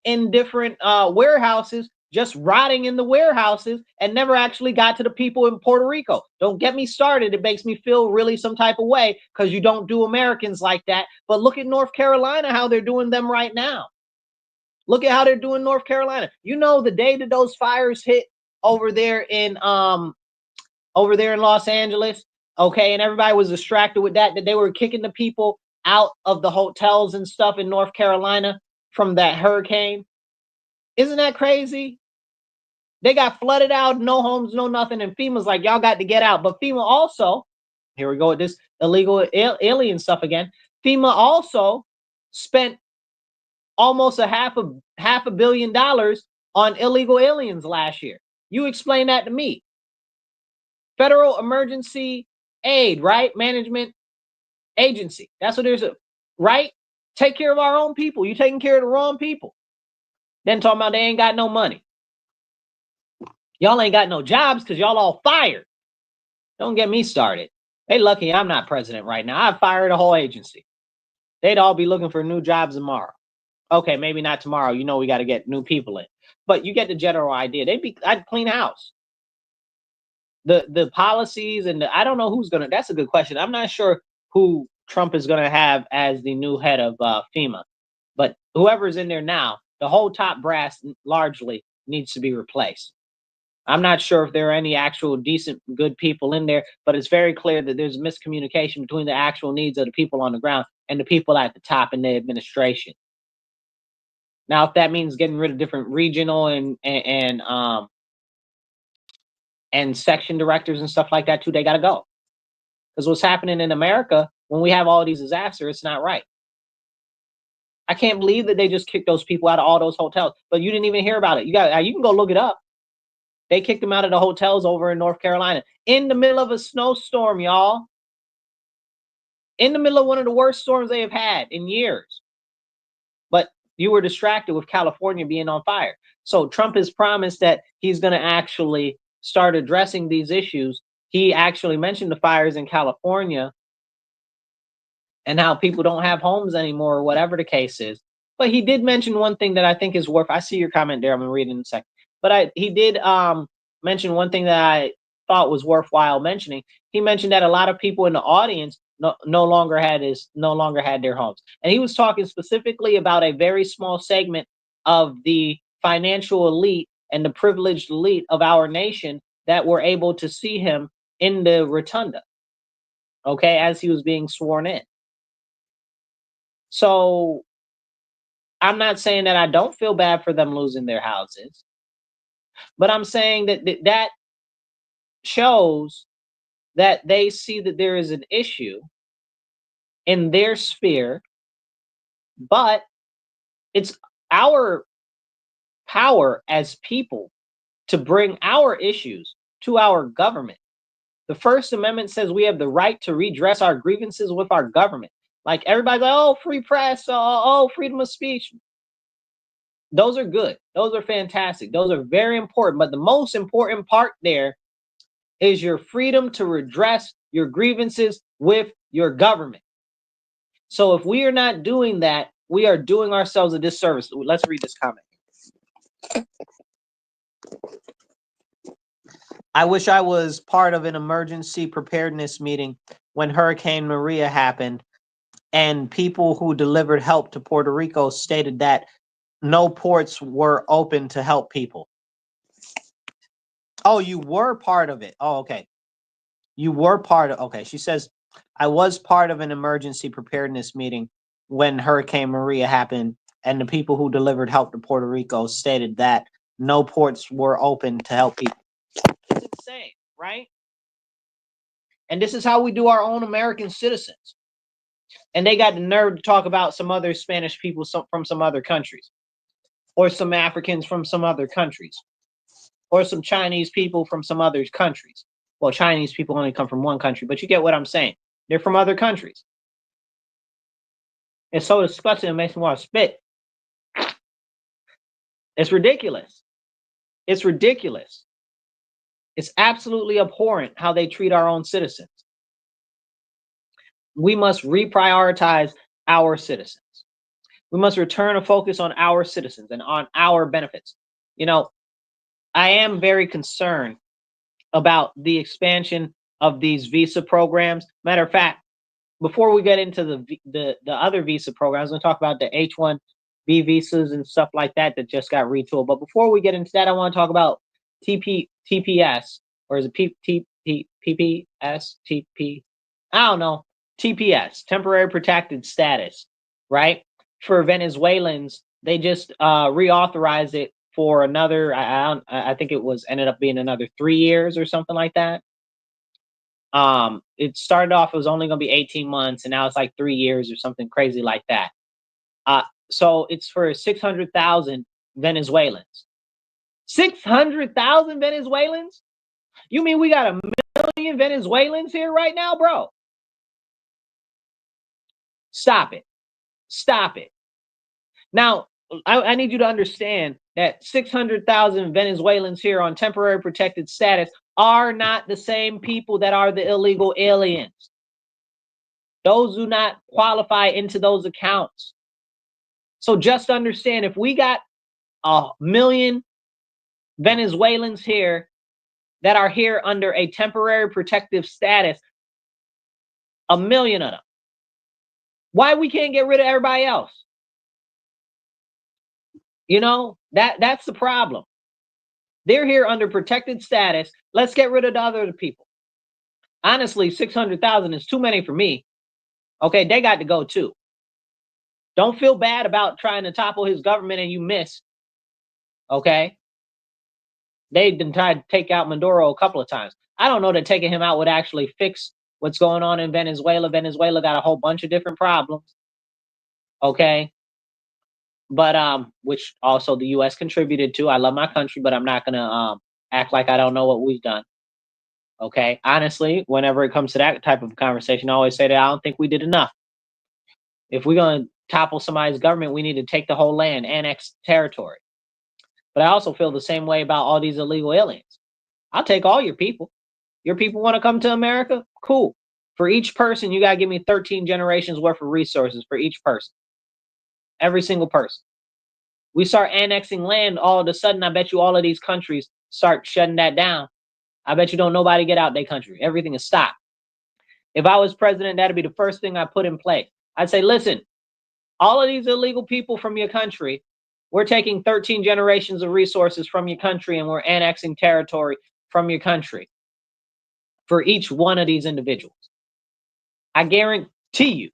in different warehouses, just rotting in the warehouses, and never actually got to the people in Puerto Rico. Don't get me started. It makes me feel really some type of way because you don't do Americans like that. But look at North Carolina, how they're doing them right now. Look at how they're doing North Carolina. The day that those fires hit over there in Los Angeles, okay, and everybody was distracted with that they were kicking the people out of the hotels and stuff in North Carolina from that hurricane. Isn't that crazy? They got flooded out, no homes, no nothing, and FEMA's like, y'all got to get out. But FEMA also, here we go with this illegal alien stuff again. FEMA also spent almost $500 million on illegal aliens last year. You explain that to me. Federal Emergency Aid, right? Management Agency. That's what there's right? Take care of our own people. You taking care of the wrong people. Then talking about they ain't got no money. Y'all ain't got no jobs because y'all all fired. Don't get me started. They lucky I'm not president right now. I fired a whole agency. they'd all be looking for new jobs tomorrow. Okay, maybe not tomorrow. You know, we got to get new people in, but you get the general idea. I'd clean house. The policies and I don't know who's gonna. That's a good question. I'm not sure who Trump is gonna have as the new head of FEMA, but whoever's in there now, the whole top brass largely needs to be replaced. I'm not sure if there are any actual decent, good people in there, but it's very clear that there's miscommunication between the actual needs of the people on the ground and the people at the top in the administration. Now, if that means getting rid of different regional and section directors and stuff like that too, they got to go. Because what's happening in America when we have all these disasters, it's not right. I can't believe that they just kicked those people out of all those hotels, but you didn't even hear about it. You can go look it up. They kicked them out of the hotels over in North Carolina in the middle of a snowstorm, y'all. In the middle of one of the worst storms they have had in years. But you were distracted with California being on fire. So Trump has promised that he's going to actually start addressing these issues. He actually mentioned the fires in California and how people don't have homes anymore or whatever the case is. But he did mention one thing that I think is worth. I see your comment there. I'm going to read it in a second. But he did mention one thing that I thought was worthwhile mentioning. He mentioned that a lot of people in the audience no longer had their homes, and he was talking specifically about a very small segment of the financial elite and the privileged elite of our nation that were able to see him in the rotunda, okay, as he was being sworn in. So I'm not saying that I don't feel bad for them losing their houses, but I'm saying that shows that they see that there is an issue in their sphere, but it's our power as people to bring our issues to our government. The First Amendment says we have the right to redress our grievances with our government. Like everybody's like, oh, free press, oh, freedom of speech. Those are good. Those are fantastic. Those are very important. But the most important part there is your freedom to redress your grievances with your government. So if we are not doing that, we are doing ourselves a disservice. Let's read this comment. I wish I was part of an emergency preparedness meeting when Hurricane Maria happened, and people who delivered help to Puerto Rico stated that no ports were open to help people. Oh, you were part of it. Oh, okay. You were part of, okay. She says, I was part of an emergency preparedness meeting when Hurricane Maria happened, and the people who delivered help to Puerto Rico stated that no ports were open to help people. It's insane, right? And this is how we do our own American citizens. And they got the nerve to talk about some other Spanish people from some other countries, or some Africans from some other countries, or some Chinese people from some other countries. Well, Chinese people only come from one country, but you get what I'm saying. They're from other countries. It's so disgusting, it makes me want to spit. It's ridiculous. It's ridiculous. It's absolutely abhorrent how they treat our own citizens. We must reprioritize our citizens. We must return a focus on our citizens and on our benefits. You know, I am very concerned about the expansion of these visa programs. Matter of fact, before we get into the other visa programs, I'm going to talk about the H-1B visas and stuff like that just got retooled. But before we get into that, I want to talk about TPS, or is it PPS, TP? I don't know. TPS, temporary protected status, right? For Venezuelans, they just reauthorized it for another. I think it ended up being another 3 years or something like that. It started off, it was only going to be 18 months, and now it's like 3 years or something crazy like that. So it's for 600,000 Venezuelans. 600,000 Venezuelans? You mean we got a million Venezuelans here right now, bro? Stop it. Stop it. Now, I need you to understand that 600,000 Venezuelans here on temporary protected status are not the same people that are the illegal aliens. Those do not qualify into those accounts. So just understand, if we got 1 million Venezuelans here that are here under a temporary protective status, 1 million of them, why we can't get rid of everybody else? You know, that's the problem. They're here under protected status. Let's get rid of the other people. Honestly, 600,000 is too many for me. Okay, they got to go too. Don't feel bad about trying to topple his government and you miss. Okay? They've been trying to take out Maduro a couple of times. I don't know that taking him out would actually fix what's going on in Venezuela. Venezuela got a whole bunch of different problems. Okay? But which also the US contributed to. I love my country, but I'm not gonna act like I don't know what we've done. Okay? Honestly, whenever it comes to that type of conversation, I always say that I don't think we did enough. If we're gonna topple somebody's government, we need to take the whole land, annex territory. But I also feel the same way about all these illegal aliens. I'll take all your people. Your people want to come to America? Cool. For each person, you got to give me 13 generations worth of resources for each person. Every single person. We start annexing land, all of a sudden, I bet you all of these countries start shutting that down. I bet you don't nobody get out their country. Everything is stopped. If I was president, that'd be the first thing I put in place. I'd say, listen, all of these illegal people from your country, we're taking 13 generations of resources from your country and we're annexing territory from your country for each one of these individuals. I guarantee you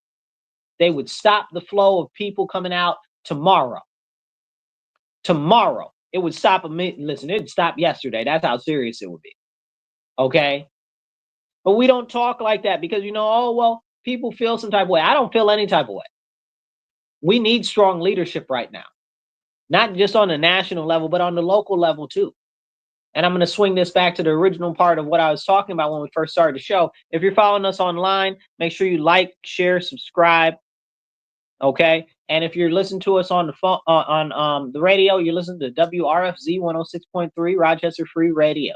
they would stop the flow of people coming out tomorrow. Tomorrow. It would stop listen, it'd stop yesterday. That's how serious it would be. Okay? But we don't talk like that because, oh, well, people feel some type of way. I don't feel any type of way. We need strong leadership right now. Not just on the national level, but on the local level too. And I'm going to swing this back to the original part of what I was talking about when we first started the show. If you're following us online, make sure you like, share, subscribe. Okay. And if you're listening to us on the phone, on the radio, you're listening to WRFZ 106.3 Rochester Free Radio.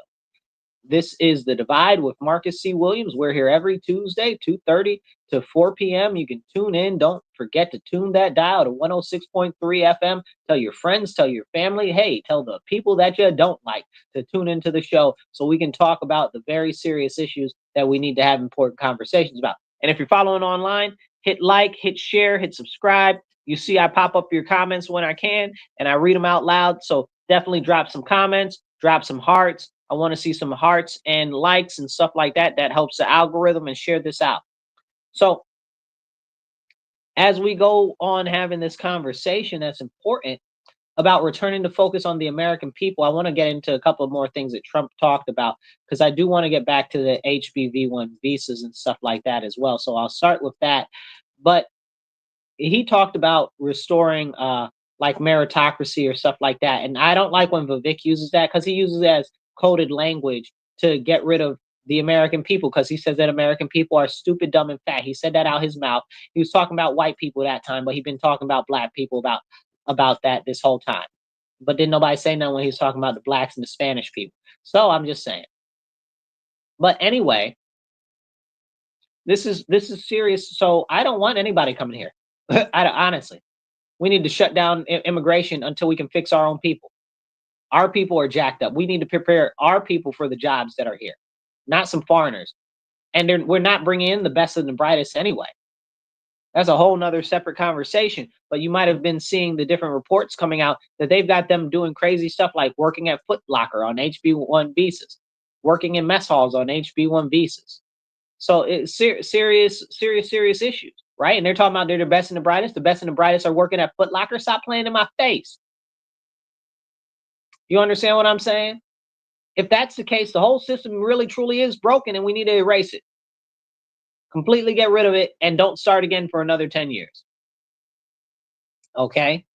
This is The Divide with Marcus C. Williams. We're here every Tuesday, 2:30 to 4 p.m. You can tune in. Don't forget to tune that dial to 106.3 FM. Tell your friends, tell your family. Hey, tell the people that you don't like to tune into the show so we can talk about the very serious issues that we need to have important conversations about. And if you're following online, hit like, hit share, hit subscribe. You see I pop up your comments when I can, and I read them out loud. So definitely drop some comments, drop some hearts. I want to see some hearts and likes and stuff like that. That helps the algorithm, and share this out. So as we go on having this conversation that's important about returning to focus on the American people, I want to get into a couple of more things that Trump talked about, because I do want to get back to the HBV1 visas and stuff like that as well. So I'll start with that. But he talked about restoring like meritocracy or stuff like that. And I don't like when Vivek uses that, because he uses it as coded language to get rid of the American people, because he says that American people are stupid, dumb, and fat. He said that out his mouth. He was talking about white people that time, but he'd been talking about black people about that this whole time. But didn't nobody say nothing when he was talking about the blacks and the Spanish people. So I'm just saying. But anyway, this is serious. So I don't want anybody coming here. Honestly, we need to shut down immigration until we can fix our own people. Our people are jacked up. We need to prepare our people for the jobs that are here, not some foreigners. And we're not bringing in the best and the brightest anyway. That's a whole nother separate conversation. But you might have been seeing the different reports coming out that they've got them doing crazy stuff like working at Foot Locker on HB1 visas, working in mess halls on HB1 visas. So it's serious issues, right? And they're talking about they're the best and the brightest. The best and the brightest are working at Foot Locker. Stop playing in my face. You understand what I'm saying? If that's the case, the whole system really truly is broken and we need to erase it. Completely get rid of it and don't start again for another 10 years. Okay?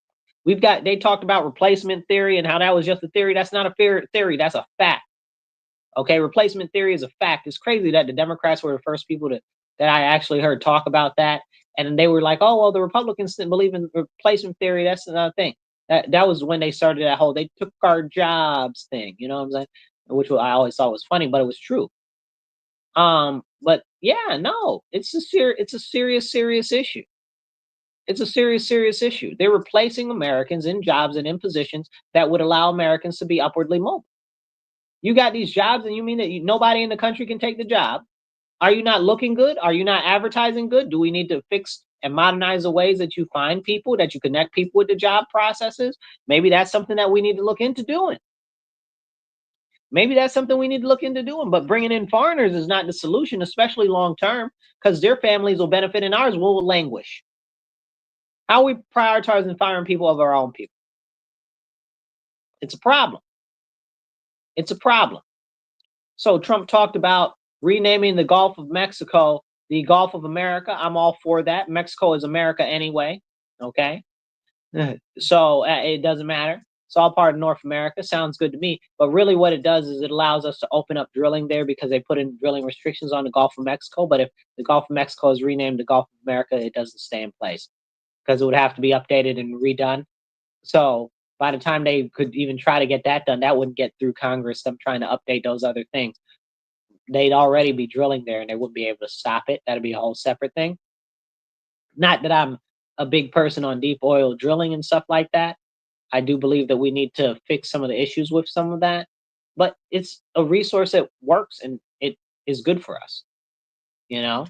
They talked about replacement theory and how that was just a theory. That's not a theory. That's a fact. Okay? Replacement theory is a fact. It's crazy that the Democrats were the first people that I actually heard talk about that. And they were like, oh, well, the Republicans didn't believe in replacement theory. That's another thing. That was when they started that whole they took our jobs thing, you know what I'm saying? Which I always thought was funny, but it was true. But yeah, no, it's a serious issue. It's a serious issue. They're replacing Americans in jobs and in positions that would allow Americans to be upwardly mobile. You got these jobs, and you mean that nobody in the country can take the job? Are you not looking good? Are you not advertising good? Do we need to fix and modernize the ways that you find people, that you connect people with the job processes? Maybe that's something that we need to look into doing. Maybe that's something we need to look into doing. But bringing in foreigners is not the solution, especially long term, because their families will benefit and ours will languish. How are we prioritizing firing people of our own people? It's a problem. It's a problem. So Trump talked about renaming the Gulf of Mexico the Gulf of America. I'm all for that. Mexico is America anyway. Okay. So it doesn't matter. It's all part of North America. Sounds good to me. But really, what it does is it allows us to open up drilling there because they put in drilling restrictions on the Gulf of Mexico. But if the Gulf of Mexico is renamed the Gulf of America, it doesn't stay in place because it would have to be updated and redone. So by the time they could even try to get that done, that wouldn't get through Congress, them trying to update those other things. They'd already be drilling there and they wouldn't be able to stop it. That'd be a whole separate thing. Not that I'm a big person on deep oil drilling and stuff like that. I do believe that we need to fix some of the issues with some of that, but it's a resource that works and it is good for us, you know?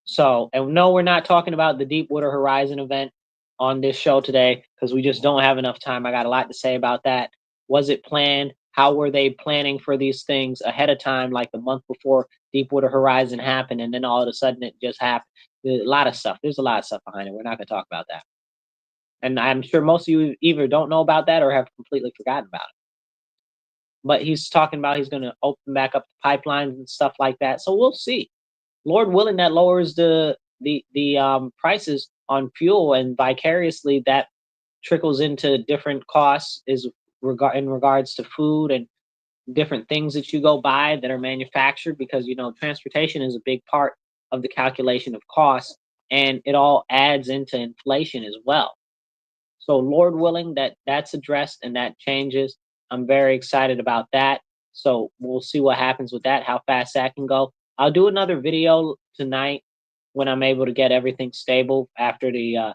So, and no, we're not talking about the Deepwater Horizon event on this show today because we just don't have enough time. I got a lot to say about that. Was it planned? How were they planning for these things ahead of time, like the month before Deepwater Horizon happened, and then all of a sudden it just happened? There's a lot of stuff. There's a lot of stuff behind it. We're not going to talk about that. And I'm sure most of you either don't know about that or have completely forgotten about it. But he's talking about he's going to open back up the pipelines and stuff like that. So we'll see. Lord willing, that lowers the prices on fuel, and vicariously that trickles into different costs in regards to food and different things that you go buy that are manufactured, because transportation is a big part of the calculation of costs, and it all adds into inflation as well. So Lord willing, that's addressed and that changes. I'm very excited about that. So we'll see what happens with that, how fast that can go. I'll do another video tonight when I'm able to get everything stable after the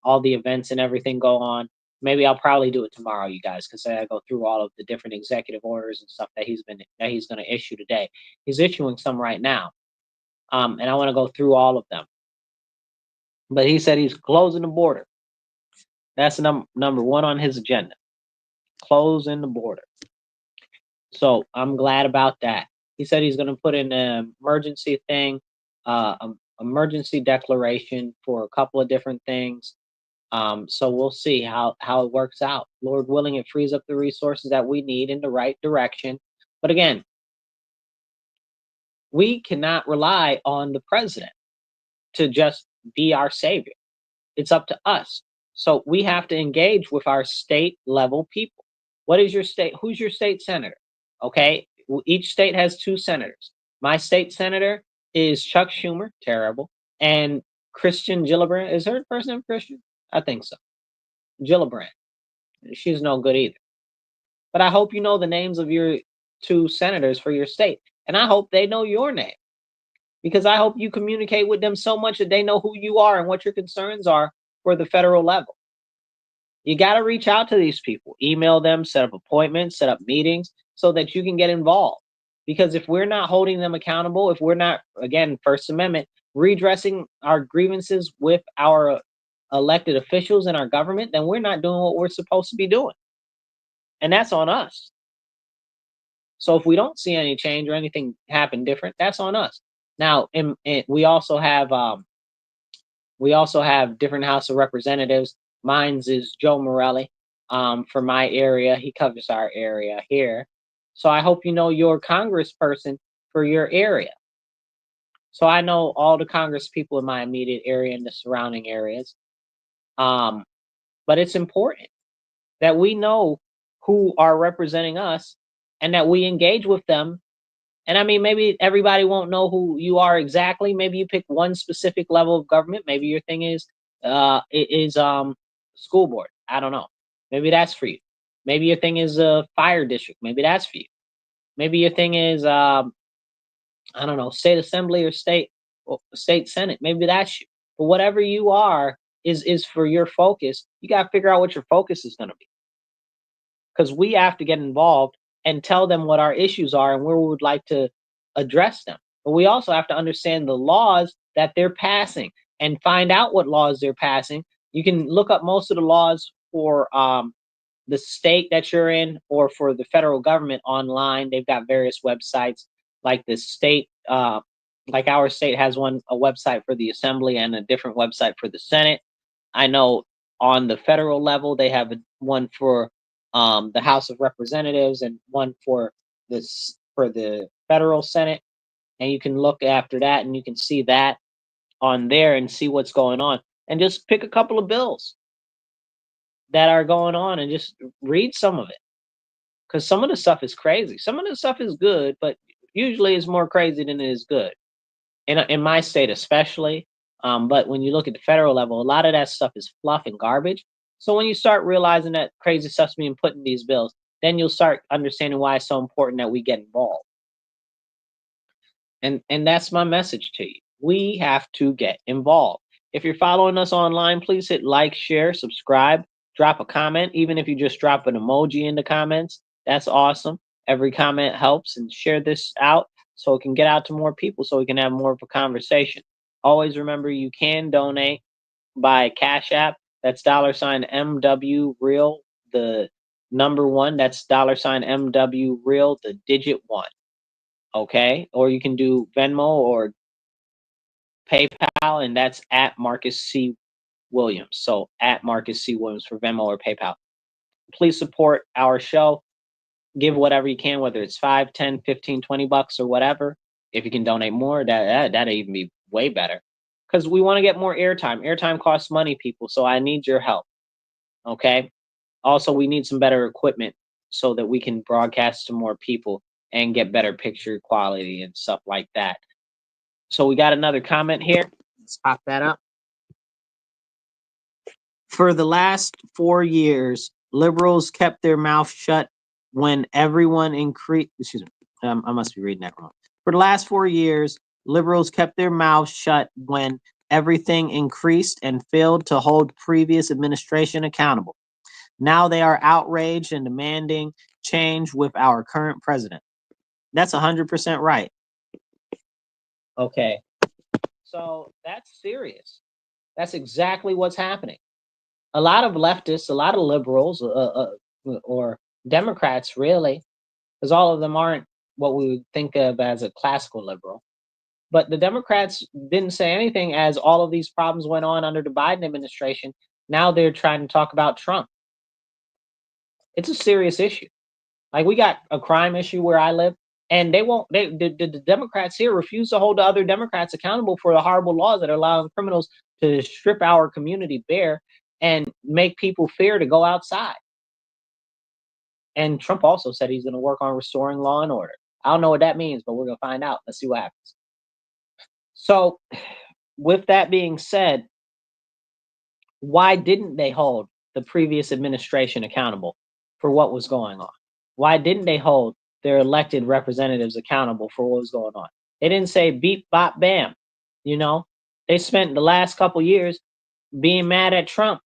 all the events and everything go on. Maybe I'll probably do it tomorrow, you guys, because I go through all of the different executive orders and stuff that he's going to issue today. He's issuing some right now, and I want to go through all of them. But he said he's closing the border. That's number one on his agenda. Closing the border. So I'm glad about that. He said he's going to put in an emergency thing, emergency declaration for a couple of different things. So we'll see how it works out. Lord willing, it frees up the resources that we need in the right direction. But again, we cannot rely on the president to just be our savior. It's up to us. So we have to engage with our state level people. What is your state? Who's your state senator? Okay. Each state has two senators. My state senator is Chuck Schumer, terrible, and Christian Gillibrand. Is her first name Christian? I think so. Gillibrand. She's no good either. But I hope you know the names of your two senators for your state. And I hope they know your name, because I hope you communicate with them so much that they know who you are and what your concerns are for the federal level. You got to reach out to these people, email them, set up appointments, set up meetings so that you can get involved. Because if we're not holding them accountable, if we're not, again, First Amendment, redressing our grievances with our elected officials in our government, then we're not doing what we're supposed to be doing. And that's on us. So if we don't see any change or anything happen different, that's on us. Now, we also have different House of Representatives. Mine's is Joe Morelli, for my area. He covers our area here. So I hope you know your congressperson for your area. So I know all the congress people in my immediate area and the surrounding areas. But it's important that we know who are representing us and that we engage with them. And I mean, maybe everybody won't know who you are exactly. Maybe you pick one specific level of government. Maybe your thing is school board. I don't know. Maybe that's for you. Maybe your thing is a fire district. Maybe that's for you. Maybe your thing is I don't know, state assembly or state senate. Maybe that's you. But whatever you are is for your focus. You got to figure out what your focus is going to be, because we have to get involved and tell them what our issues are and where we would like to address them. But we also have to understand the laws that they're passing and find out what laws they're passing. You can look up most of the laws for the state that you're in or for the federal government online. They've got various websites, like the state, like our state has a website for the assembly and a different website for the Senate. I know on the federal level they have one for the House of Representatives and one for the federal Senate, and you can look after that and you can see that on there and see what's going on, and just pick a couple of bills that are going on and just read some of it, because some of the stuff is crazy. Some of the stuff is good, but usually it's more crazy than it is good. In my state, especially. But when you look at the federal level, a lot of that stuff is fluff and garbage. So when you start realizing that crazy stuff's being put in these bills, then you'll start understanding why it's so important that we get involved. And that's my message to you. We have to get involved. If you're following us online, please hit like, share, subscribe, drop a comment. Even if you just drop an emoji in the comments, that's awesome. Every comment helps, and share this out so it can get out to more people so we can have more of a conversation. Always remember, you can donate by Cash App. That's $MW Real, the number one. That's $MW Real, the digit one. Okay, or you can do Venmo or PayPal, and that's at Marcus C. Williams. So at Marcus C. Williams for Venmo or PayPal. Please support our show. Give whatever you can, whether it's 5, 10, 15, 20 bucks or whatever. If you can donate more, that'd even be way better. Because we want to get more airtime. Airtime costs money, people. So I need your help. Okay. Also, we need some better equipment so that we can broadcast to more people and get better picture quality and stuff like that. So we got another comment here. Let's pop that up. For the last 4 years, liberals kept their mouth shut when everyone increased. Excuse me, I must be reading that wrong. For the last 4 years, liberals kept their mouths shut when everything increased and failed to hold previous administration accountable. Now they are outraged and demanding change with our current president. That's 100% right. Okay. So that's serious. That's exactly what's happening. A lot of leftists, a lot of liberals, or Democrats, really, because all of them aren't what we would think of as a classical liberal. But the Democrats didn't say anything as all of these problems went on under the Biden administration. Now they're trying to talk about Trump. It's a serious issue. Like, we got a crime issue where I live, and they won't. The Democrats here refuse to hold the other Democrats accountable for the horrible laws that are allowing criminals to strip our community bare and make people fear to go outside. And Trump also said he's going to work on restoring law and order. I don't know what that means, but we're going to find out. Let's see what happens. So, with that being said, why didn't they hold the previous administration accountable for what was going on? Why didn't they hold their elected representatives accountable for what was going on? They didn't say beep, bop, bam. You know, they spent the last couple years being mad at Trump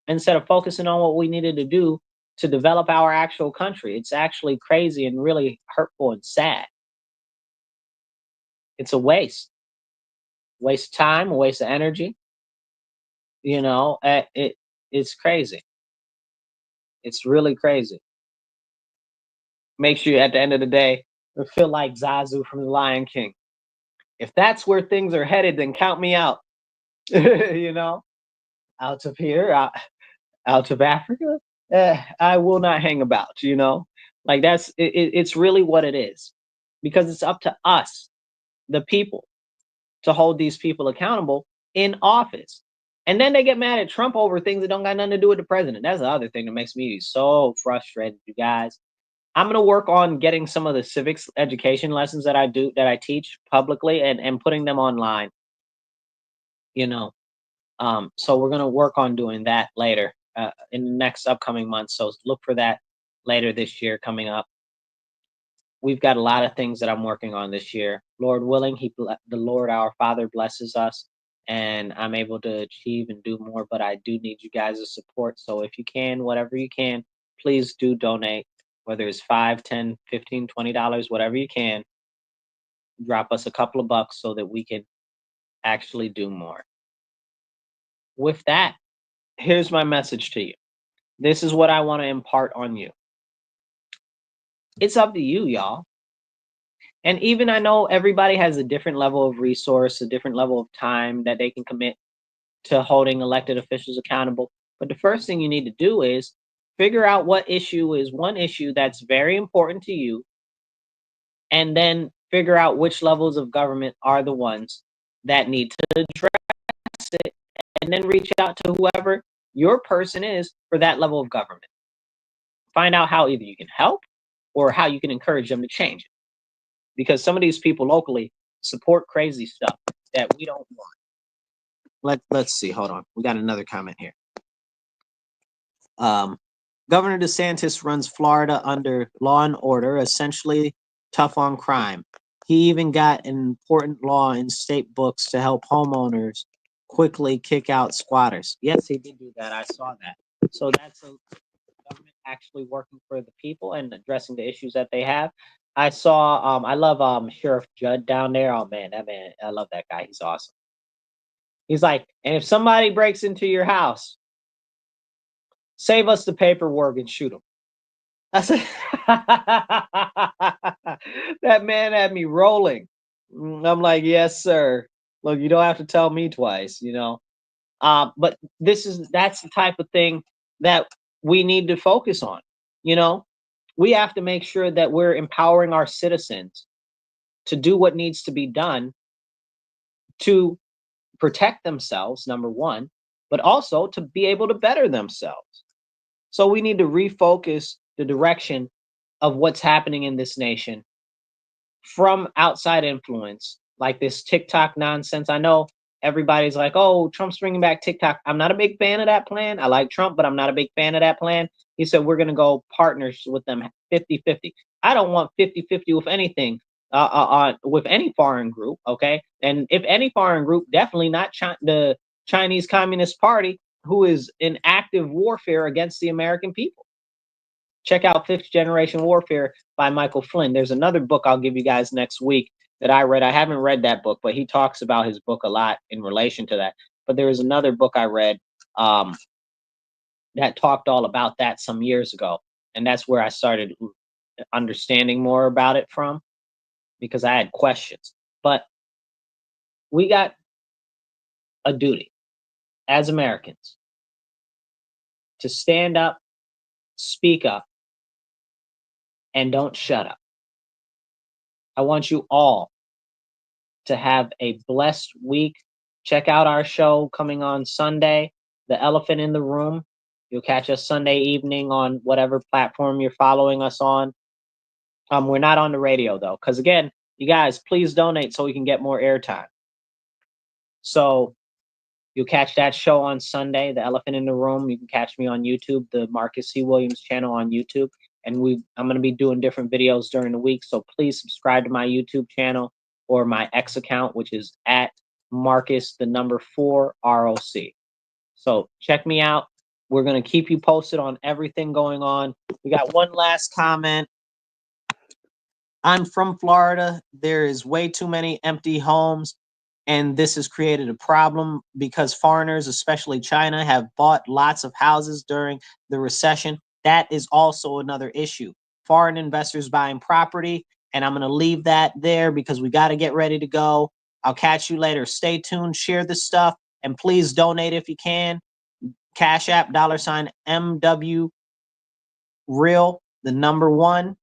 instead of focusing on what we needed to do to develop our actual country. It's actually crazy and really hurtful and sad. It's a waste of time, a waste of energy. It's crazy. It's really crazy. Makes you, at the end of the day, feel like Zazu from The Lion King. If that's where things are headed, then count me out. Out of here, out of Africa, I will not hang about. Like, it's really what it is, because it's up to us, the people, to hold these people accountable in office. And then they get mad at Trump over things that don't got nothing to do with the president. That's the other thing that makes me so frustrated, you guys. I'm going to work on getting some of the civics education lessons that I teach publicly, and putting them online. So we're going to work on doing that later in the next upcoming months. So look for that later this year coming up. we've got a lot of things that I'm working on this year. Lord willing, the Lord our Father blesses us, and I'm able to achieve and do more. But I do need you guys' support. So if you can, whatever you can, please do donate. Whether it's 5, 10, 15, $20, whatever you can, drop us a couple of bucks so that we can actually do more. With that, here's my message to you. This is what I want to impart on you. It's up to you, y'all. And even I know everybody has a different level of resource, a different level of time that they can commit to holding elected officials accountable. But the first thing you need to do is figure out what issue is one issue that's very important to you, and then figure out which levels of government are the ones that need to address it, and then reach out to whoever your person is for that level of government. Find out how either you can help or how you can encourage them to change it. Because some of these people locally support crazy stuff that we don't want. Let's see. Hold on. We got another comment here. Governor DeSantis runs Florida under law and order, essentially tough on crime. He even got an important law in state books to help homeowners quickly kick out squatters. Yes, he did do that. I saw that. So that's a government actually working for the people and addressing the issues that they have. I saw I love Sheriff Judd down there. Oh man, that man, I love that guy. He's awesome. He's like, and if somebody breaks into your house, save us the paperwork and shoot them. I said, that man had me rolling. I'm like, yes, sir. Look, you don't have to tell me twice, you know. But that's the type of thing that we need to focus on. You know, we have to make sure that we're empowering our citizens to do what needs to be done to protect themselves, number one, but also to be able to better themselves. So we need to refocus the direction of what's happening in this nation from outside influence, like this TikTok nonsense. I know everybody's like, oh, Trump's bringing back TikTok. I'm not a big fan of that plan. I like Trump, but I'm not a big fan of that plan. He said we're going to go partners with them 50-50. I don't want 50-50 with anything, with any foreign group, okay? And if any foreign group, definitely not the Chinese Communist Party, who is in active warfare against the American people. Check out Fifth Generation Warfare by Michael Flynn. There's another book I'll give you guys next week that I read. I haven't read that book, but he talks about his book a lot in relation to that. But there was another book I read that talked all about that some years ago. And that's where I started understanding more about it from, because I had questions. But we got a duty as Americans to stand up, speak up, and don't shut up. I want you all to have a blessed week. Check out our show coming on Sunday, The Elephant in the Room. You'll catch us Sunday evening on whatever platform you're following us on. We're not on the radio, though, because, again, you guys, please donate so we can get more airtime. So you'll catch that show on Sunday, The Elephant in the Room. You can catch me on YouTube, the Marcus C. Williams channel on YouTube. And I'm going to be doing different videos during the week. So please subscribe to my YouTube channel or my X account, which is at Marcus, the number 4 ROC. So check me out. We're going to keep you posted on everything going on. We got one last comment. I'm from Florida. There is way too many empty homes, and this has created a problem because foreigners, especially China, have bought lots of houses during the recession. That is also another issue. Foreign investors buying property, and I'm going to leave that there because we got to get ready to go. I'll catch you later. Stay tuned, share this stuff, and please donate if you can. Cash App, $MW Real, the number 1,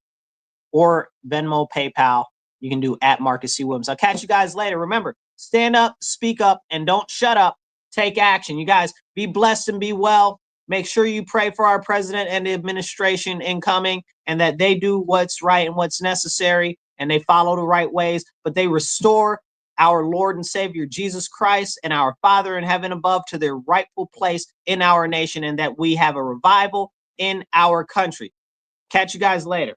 or Venmo, PayPal. You can do at Marcus C. Williams. I'll catch you guys later. Remember, stand up, speak up, and don't shut up. Take action. You guys be blessed and be well. Make sure you pray for our president and the administration incoming, and that they do what's right and what's necessary, and they follow the right ways, but they restore our Lord and Savior Jesus Christ and our Father in heaven above to their rightful place in our nation, and that we have a revival in our country. Catch you guys later.